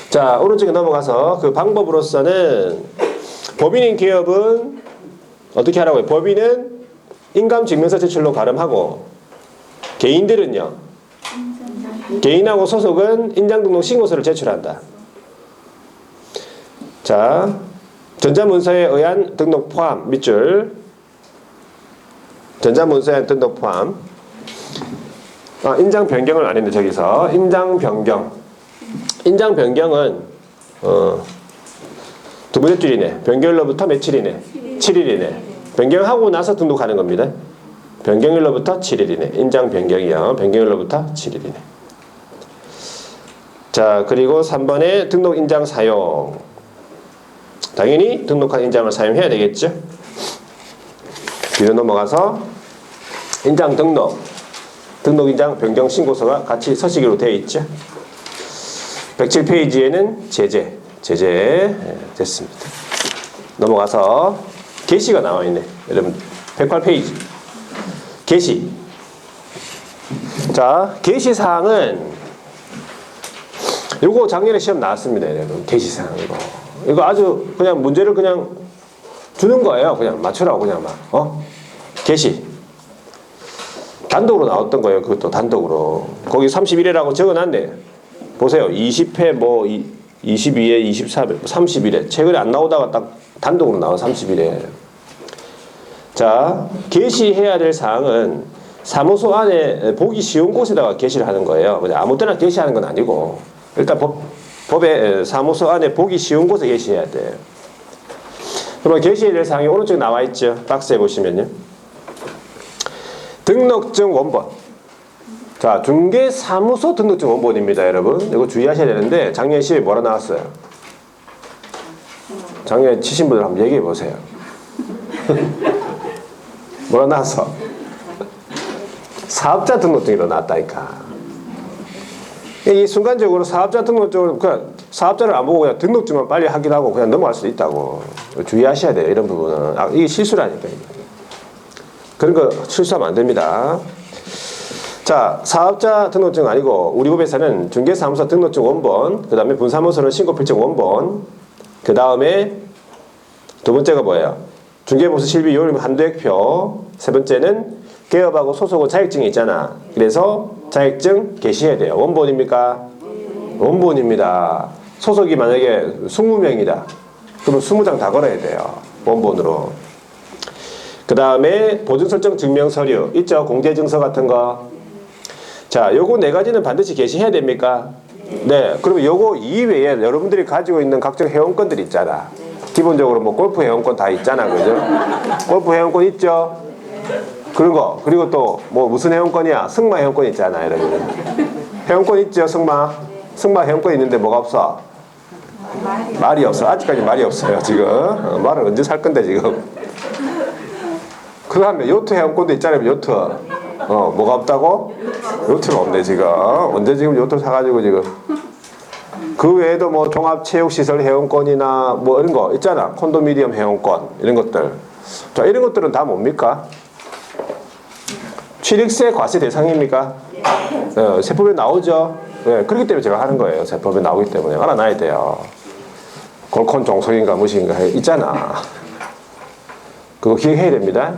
자, 오른쪽에 넘어가서 그 방법으로서는 법인인 개업은 어떻게 하라고요? 법인은 인감증명서 제출로 가름하고 개인들은요. 개인하고 소속은 인장등록 신고서를 제출한다. 자, 전자문서에 의한 등록 포함 밑줄. 전자문서에 의한 등록 포함. 인장 변경을 안 했네. 저기서 인장 변경. 인장 변경은 두 번째 줄이네. 변경일로부터 며칠이네? 7일이네. 변경하고 나서 등록하는 겁니다. 변경일로부터 7일이네. 인장 변경이요. 변경일로부터 7일이네. 자, 그리고 3번에 등록 인장 사용. 당연히 등록한 인장을 사용해야 되겠죠. 뒤로 넘어가서 인장 등록 인장 변경 신고서가 같이 서식으로 되어 있죠. 107페이지에는 제재 됐습니다. 넘어가서 게시가 나와 있네. 여러분 108페이지 게시. 자, 게시 사항은 요거 작년에 시험 나왔습니다. 여러분 게시 사항 이거 아주 그냥 문제를 그냥 주는 거예요. 그냥 맞추라고 그냥 막 게시 단독으로 나왔던 거예요. 그것도 단독으로 거기 31회라고 적어놨네. 보세요. 20회 22회 24회 31회 최근에 안 나오다가 딱 단독으로 나와 31회. 자, 게시해야 될 사항은 사무소 안에 보기 쉬운 곳에다가 게시를 하는 거예요. 그냥 아무 때나 게시하는 건 아니고 일단 법에 사무소 안에 보기 쉬운 곳에 게시해야 돼요. 그럼 게시해야 될 사항이 오른쪽에 나와 있죠. 박스에 보시면요. 등록증 원본. 자, 중개사무소 등록증 원본입니다, 여러분. 이거 주의하셔야 되는데 작년 시험에 뭐라 나왔어요? 작년에 치신 분들 한번 얘기해 보세요. 뭐라 나왔어? 사업자 등록증이 나왔다니까. 이 순간적으로 사업자 등록증을 그냥 사업자를 안 보고 그냥 등록증만 빨리 확인하고 그냥 넘어갈 수도 있다고. 주의하셔야 돼요. 이런 부분은. 이게 실수라니까. 그런 거 실수하면 안 됩니다. 자, 사업자 등록증 아니고 우리 법에서는 중개사무소 등록증 원본, 그 다음에 분사무소는 신고필증 원본, 그 다음에 두 번째가 뭐예요? 중개보수 실비 요율 한도액표, 세 번째는 개업하고 소속은 자격증이 있잖아. 그래서 자격증 게시해야 돼요. 원본입니까? 원본입니다. 소속이 만약에 20명이다. 그러면 20장 다 걸어야 돼요. 원본으로. 그 다음에 보증설정 증명서류 있죠? 공제증서 같은 거. 자, 요거 네 가지는 반드시 게시해야 됩니까? 네. 그러면 요거 이외에 여러분들이 가지고 있는 각종 회원권들 있잖아. 기본적으로 뭐 골프 회원권 다 있잖아. 그죠? 골프 회원권 있죠? 그런 거. 그리고 또 뭐 무슨 회원권이야? 승마 회원권 있잖아. 여러분. 회원권 있죠? 승마. 승마 회원권 있는데 뭐가 없어? 말이 없어. 아직까지 말이 없어요. 지금. 말을 언제 살 건데 지금. 그 다음에 요트 회원권도 있잖아요. 요트. 뭐가 없다고? 요트가 없네 지금. 언제 지금 요트를 사가지고 지금. 그 외에도 뭐 종합체육시설 회원권이나 뭐 이런 거 있잖아. 콘도미니엄 회원권 이런 것들. 자, 이런 것들은 다 뭡니까? 취득세 과세 대상입니까? 세법에 나오죠. 네, 그렇기 때문에 제가 하는 거예요. 세법에 나오기 때문에 알아놔야 돼요. 골콘 종속인가 무엇인가 있잖아. 그거 기억해야 됩니다.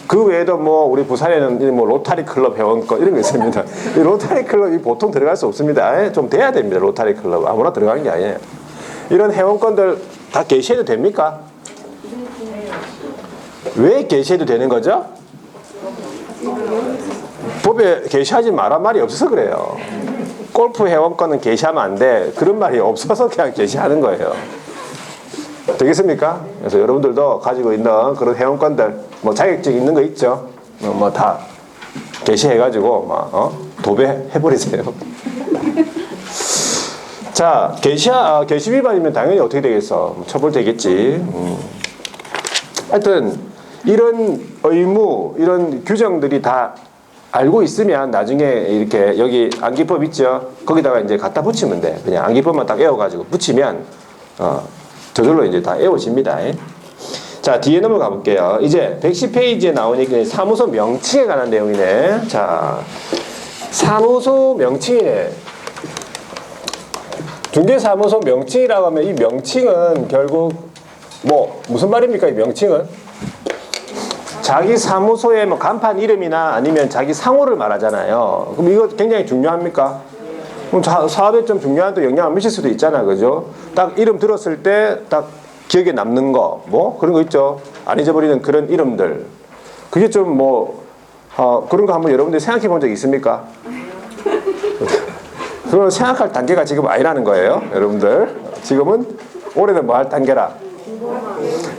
그 외에도 뭐 우리 부산에는 뭐 로타리 클럽 회원권 이런 거 있습니다. 이 로타리 클럽이 보통 들어갈 수 없습니다. 좀 돼야 됩니다. 로타리 클럽 아무나 들어가는 게 아니에요. 이런 회원권들 다 게시해도 됩니까? 왜 게시해도 되는 거죠? 법에 게시하지 말란 말이 없어서 그래요. 골프 회원권은 게시하면 안 돼. 그런 말이 없어서 그냥 게시하는 거예요. 되겠습니까? 그래서 여러분들도 가지고 있는 그런 회원권들, 뭐 자격증 있는 거 있죠? 뭐 다 게시해가지고 막 도배해버리세요. 자, 게시 위반이면 당연히 어떻게 되겠어? 처벌되겠지. 하여튼 이런 의무, 이런 규정들이 다 알고 있으면 나중에 이렇게 여기 암기법 있죠? 거기다가 이제 갖다 붙이면 돼. 그냥 암기법만 딱 외워가지고 붙이면 저절로 이제 다 외워집니다. 자, 뒤에 넘어가 볼게요. 이제 110페이지에 나오니까 사무소 명칭에 관한 내용이네. 자, 사무소 명칭이네. 중개사무소 명칭이라고 하면 이 명칭은 결국 뭐 무슨 말입니까? 이 명칭은 자기 사무소의 뭐 간판 이름이나 아니면 자기 상호를 말하잖아요. 그럼 이거 굉장히 중요합니까? 그럼 사업에 좀 중요한 또 영향을 미칠 수도 있잖아. 그죠? 딱 이름 들었을 때 딱 기억에 남는 거, 뭐 그런 거 있죠. 안 잊어버리는 그런 이름들. 그게 좀 뭐, 그런 거 한번 여러분들이 생각해 본 적 있습니까? 그걸 생각할 단계가 지금 아니라는 거예요. 여러분들. 지금은 올해는 뭐 할 단계라?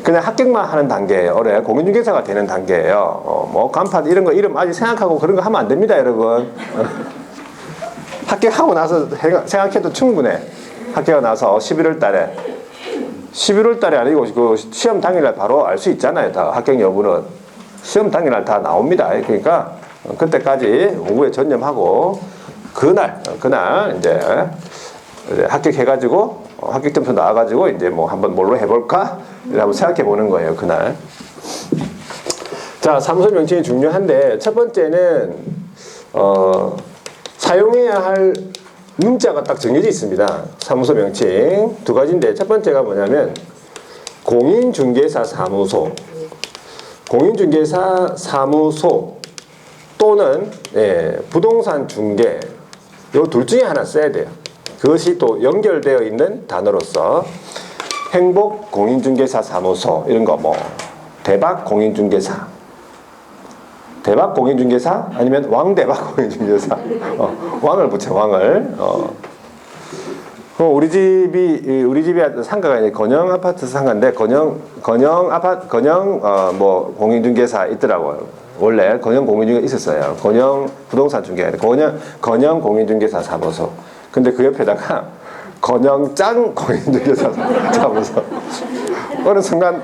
그냥 합격만 하는 단계예요. 올해 공인중개사가 되는 단계예요. 뭐 간판 이런 거 이름 아직 생각하고 그런 거 하면 안 됩니다, 여러분. 합격하고 나서 생각해도 충분해. 합격하고 나서 11월 달에 아니고 그 시험 당일날 바로 알 수 있잖아요. 다 합격 여부는 시험 당일날 다 나옵니다. 그러니까 그때까지 공부에 전념하고 그날 이제 합격해가지고 합격 점수 나와가지고 이제 뭐 한번 뭘로 해볼까? 한번 생각해 보는 거예요. 그날. 자, 사무소 명칭이 중요한데 첫 번째는 사용해야 할 문자가 딱 정해져 있습니다. 사무소 명칭 두 가지인데 첫 번째가 뭐냐면 공인중개사 사무소, 공인중개사 사무소 또는 부동산 중개 요 둘 중에 하나 써야 돼요. 그것이 또 연결되어 있는 단어로서 행복 공인중개사 사무소 이런 거 뭐 대박 공인중개사 아니면 왕대박 공인중개사 왕을 붙여 왕을 우리 집이 상가가 이제 건영 아파트 상가인데 건영 뭐 공인중개사 있더라고요. 원래 건영 공인중개사 있었어요. 건영 부동산 중개 건영 공인중개사 사무소. 근데 그 옆에다가 건영짱 공인중개사 사무소. 어느 순간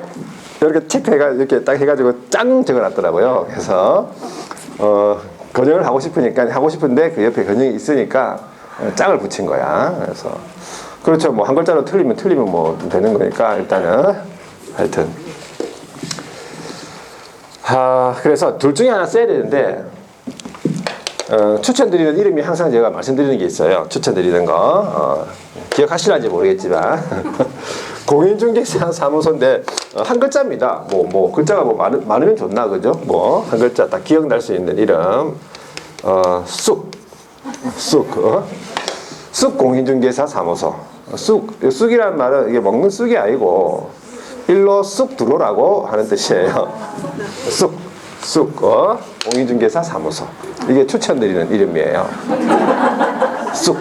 이렇게 체크해가 이렇게 딱 해가지고 짱 적어놨더라고요. 그래서 건영을 하고 싶은데 그 옆에 건영이 있으니까 짝을 붙인 거야. 그래서 그렇죠. 뭐 한 글자로 틀리면 뭐 되는 거니까 일단은 하여튼 그래서 둘 중에 하나 써야 되는데 추천드리는 이름이 항상 제가 말씀드리는 게 있어요. 추천드리는 거 기억하실런지 모르겠지만 공인중개사 사무소인데 한 글자입니다. 뭐 글자가 뭐 많으면 좋나 그죠? 뭐 한 글자 딱 기억날 수 있는 이름 쑥 공인중개사 사무소. 쑥이라는 말은 이게 먹는 쑥이 아니고 일로 쑥 들어오라고 하는 뜻이에요. 쑥 공인중개사 사무소. 이게 추천드리는 이름이에요. 쑥.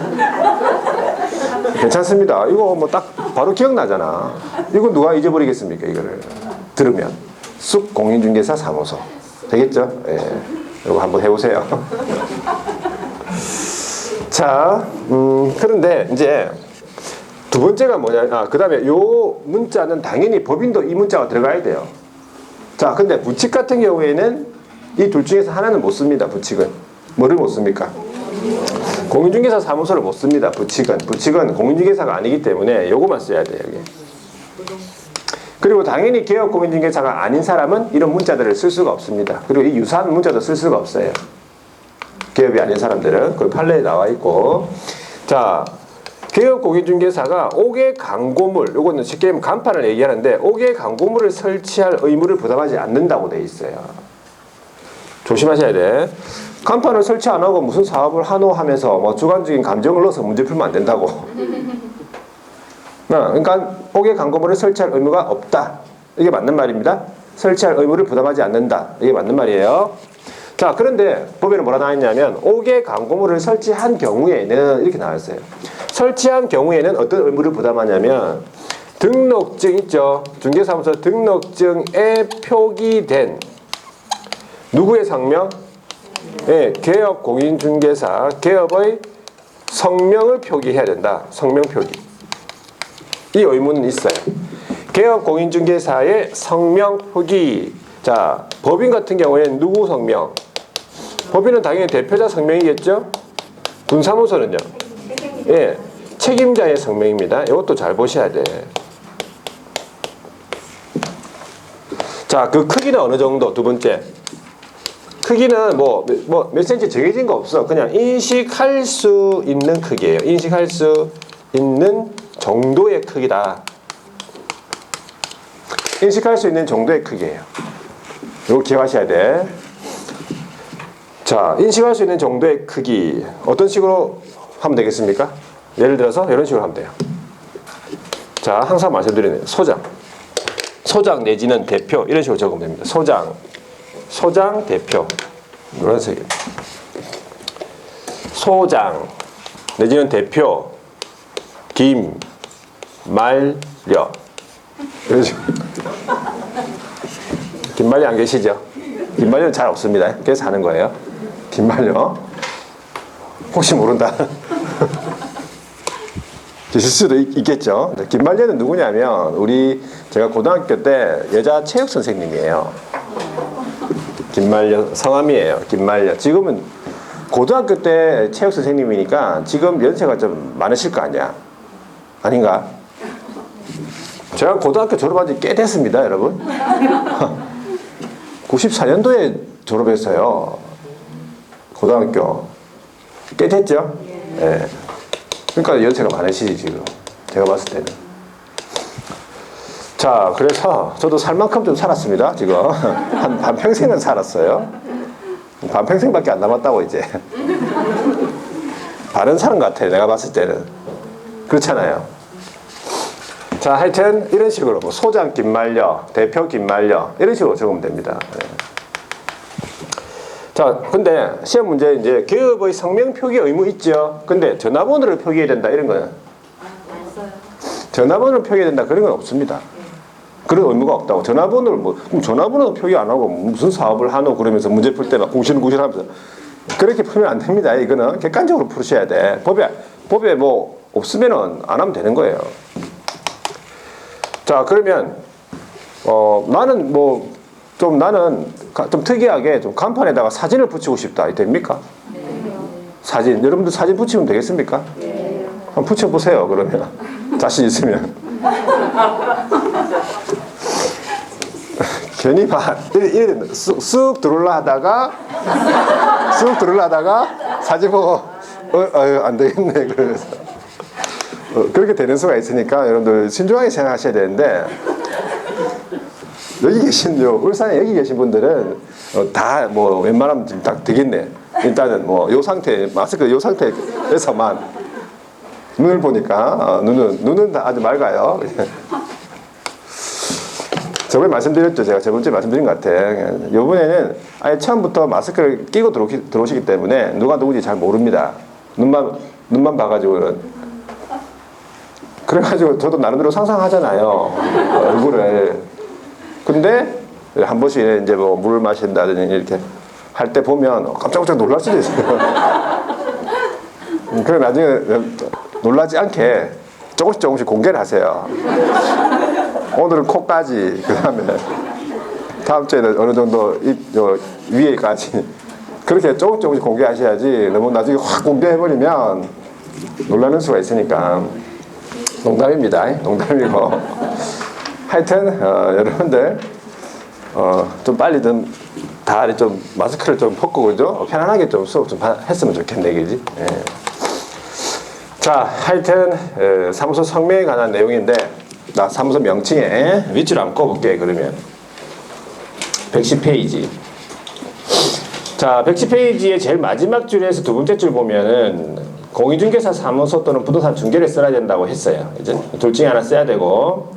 괜찮습니다. 이거 뭐 딱 바로 기억나잖아. 이거 누가 잊어버리겠습니까? 이거를 들으면 쑥 공인중개사 사무소 되겠죠? 예. 이거 한번 해보세요. 자, 그런데 이제 두 번째가 뭐냐? 그 다음에 요 문자는 당연히 법인도 이 문자가 들어가야 돼요. 자, 근데 부칙 같은 경우에는 이 둘 중에서 하나는 못 씁니다. 부칙은 뭐를 못 씁니까? 공인중개사 사무소를 못 씁니다. 부칙은 공인중개사가 아니기 때문에 요거만 써야 돼요. 여기. 그리고 당연히 개업 공인중개사가 아닌 사람은 이런 문자들을 쓸 수가 없습니다. 그리고 이 유사한 문자도 쓸 수가 없어요. 개업이 아닌 사람들은 그 판례에 나와 있고. 자, 개업 공인중개사가 5개 광고물, 요거는 쉽게 하면 간판을 얘기하는데 5개 광고물을 설치할 의무를 부담하지 않는다고 돼 있어요. 조심하셔야 돼. 간판을 설치 안 하고 무슨 사업을 하노 하면서 뭐 주관적인 감정을 넣어서 문제 풀면 안 된다고. 그러니까 5개 광고물을 설치할 의무가 없다. 이게 맞는 말입니다. 설치할 의무를 부담하지 않는다. 이게 맞는 말이에요. 자, 그런데 법에는 뭐라 나와 있냐면 5개 광고물을 설치한 경우에는 이렇게 나와 있어요. 설치한 경우에는 어떤 의무를 부담하냐면 등록증 있죠. 중개사무소 등록증에 표기된 누구의 성명? 네, 개업 공인중개사 개업의 성명을 표기해야 된다. 성명 표기. 이 의무는 있어요. 개업 공인중개사의 성명 표기. 자, 법인 같은 경우에는 누구 성명? 법인은 당연히 대표자 성명이겠죠? 군사무소는요? 예, 책임자의 성명입니다. 이것도 잘 보셔야 돼. 자, 그 크기는 어느 정도? 두 번째. 크기는 몇 센치 정해진 거 없어. 그냥 인식할 수 있는 크기예요. 인식할 수 있는 정도의 크기다. 인식할 수 있는 정도의 크기예요. 이거 기억하셔야 돼. 자, 인식할 수 있는 정도의 크기. 어떤 식으로 하면 되겠습니까? 예를 들어서 이런 식으로 하면 돼요. 자, 항상 말씀드리는 소장 내지는 대표 이런 식으로 적으면 됩니다. 소장 대표 노란색이에요. 소장 내지는 대표 김말려 이런 식으로. 김말려 안 계시죠? 김말려는 잘 없습니다. 그래서 하는 거예요. 김말려 혹시 모른다. 계실 수도 있겠죠. 김말려는 누구냐면 제가 고등학교 때 여자 체육 선생님이에요. 김말려 성함이에요. 김말려. 지금은 고등학교 때 체육 선생님이니까 지금 연세가 좀 많으실 거 아니야? 아닌가? 제가 고등학교 졸업한 지 꽤 됐습니다, 여러분. 94년도에 졸업했어요. 고등학교. 꽤 됐죠? 예. 그러니까 연세가 많으시지, 지금. 제가 봤을 때는. 자, 그래서 저도 살 만큼 좀 살았습니다, 지금. 한 반평생은 살았어요. 반평생밖에 안 남았다고, 이제. 바른 사람 같아요, 내가 봤을 때는. 그렇잖아요. 자, 하여튼, 이런 식으로, 뭐 소장 김말려, 대표 김말려, 이런 식으로 적으면 됩니다. 네. 자, 근데 시험 문제 이제 개업의 성명 표기 의무 있죠. 근데 전화번호를 표기해야 된다 이런 거는 전화번호를 표기해야 된다 그런 건 없습니다. 그런 의무가 없다고. 전화번호 표기 안 하고 무슨 사업을 하노 그러면서 문제 풀 때 막 궁시렁궁시렁하면서 그렇게 풀면 안 됩니다. 이거는 객관적으로 풀으셔야 돼. 법에 뭐 없으면은 안 하면 되는 거예요. 자, 그러면 나는 나는 좀 특이하게 좀 간판에다가 사진을 붙이고 싶다. 됩니까? 사진. 여러분들 사진 붙이면 되겠습니까? 한번 붙여보세요, 그러면. 자신 있으면. 괜히 이래 쑥 들어올라 하다가 사진 보고 안 되겠네 그러면서 그렇게 되는 수가 있으니까 여러분들 신중하게 생각하셔야 되는데, 여기 계신 울산에 여기 계신 분들은 다 뭐 웬만하면 지금 다 되겠네. 일단은 뭐 요 상태, 마스크 요 상태에서만 눈을 보니까 눈은 다 아주 맑아요. 저번에 말씀드렸죠. 제가 저번 주에 말씀드린 것 같아. 이번에는 아예 처음부터 마스크를 끼고 들어오시기 때문에 누가 누구인지 잘 모릅니다. 눈만 봐가지고는. 그래가지고 저도 나름대로 상상하잖아요. 얼굴을. 근데 한 번씩 이제 뭐 물을 마신다든지 이렇게 할 때 보면 깜짝깜짝 놀랄 수도 있어요. 그래 나중에 놀라지 않게 조금씩 공개를 하세요. 오늘은 코까지, 그 다음에 다음 주에는 어느 정도 위에까지 그렇게 조금씩 공개하셔야지 너무 나중에 확 공개해버리면 놀라는 수가 있으니까. 농담입니다. 농담이고. 하여튼 여러분들 좀 빨리 좀 마스크를 좀 벗고 그죠? 편안하게 좀 수업 좀 했으면 좋겠네, 그지? 예. 자, 하여튼 사무소 성명에 관한 내용인데, 나 사무소 명칭에 위치로 한번 꼽을게. 그러면 110페이지. 자, 110페이지의 제일 마지막 줄에서 두 번째 줄 보면은 공인중개사 사무소 또는 부동산 중개를 써야 된다고 했어요. 이제 둘 중에 하나 써야 되고,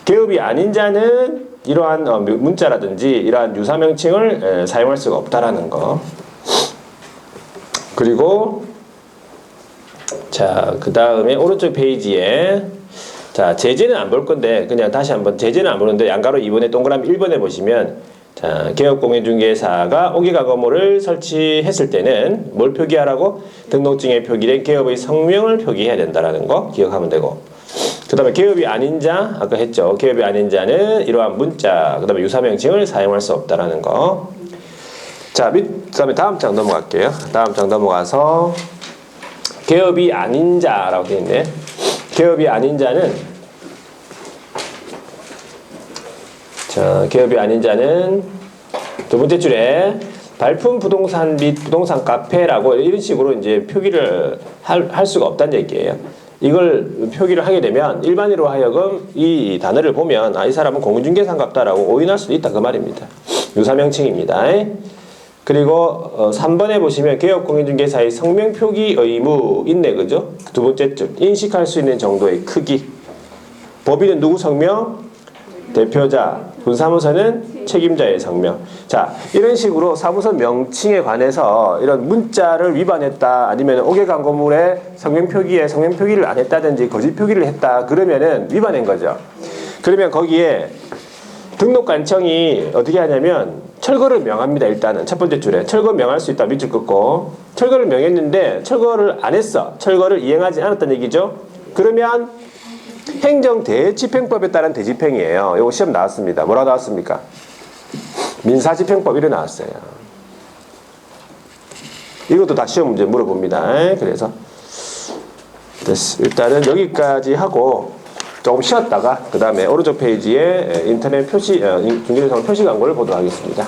개업이 아닌 자는 이러한 문자라든지 이러한 유사 명칭을 사용할 수가 없다라는 거. 그리고 자, 그 다음에 오른쪽 페이지에 자, 제재는 안 볼 건데 그냥 다시 한번, 제재는 안 보는데 양가로 2번에 동그라미 1번에 보시면, 자, 개업공인중개사가 오기가거모를 설치했을 때는 뭘 표기하라고? 등록증에 표기된 개업의 성명을 표기해야 된다라는 거 기억하면 되고, 그 다음에 개업이 아닌 자, 아까 했죠. 개업이 아닌 자는 이러한 문자, 그 다음에 유사명칭을 사용할 수 없다라는 거. 자, 그 다음에 다음 장 넘어갈게요. 다음 장 넘어가서 개업이 아닌 자라고 되어 있네. 개업이 아닌 자는, 자, 개업이 아닌 자는 두 번째 줄에 발품 부동산 및 부동산 카페라고 이런 식으로 이제 표기를 할 수가 없다는 얘기예요. 이걸 표기를 하게 되면 일반인으로 하여금 이 단어를 보면 이 사람은 공인중개사인갑다라고 오인할 수도 있다, 그 말입니다. 유사명칭입니다. 그리고 3번에 보시면 개업공인중개사의 성명 표기 의무 있네, 그죠? 두 번째 줄 인식할 수 있는 정도의 크기. 법인은 누구 성명? 대표자. 분사무소는 책임자의 성명. 자, 이런 식으로 사무소 명칭에 관해서 이런 문자를 위반했다, 아니면 오개광고물의 성명 표기를 안 했다든지 거짓 표기를 했다, 그러면은 위반한 거죠. 그러면 거기에 등록관청이 어떻게 하냐면 철거를 명합니다. 일단은 첫 번째 줄에 철거 명할 수 있다, 밑줄 긋고. 철거를 명했는데 철거를 안 했어. 철거를 이행하지 않았다는 얘기죠. 그러면 행정대집행법에 따른 대집행이에요. 이거 시험 나왔습니다. 뭐라고 나왔습니까? 민사집행법 이래 나왔어요. 이것도 다 시험 문제 물어봅니다. 그래서 일단은 여기까지 하고 조금 쉬었다가 그 다음에 오른쪽 페이지에 인터넷 중개사무 표시 광고를 보도록 하겠습니다.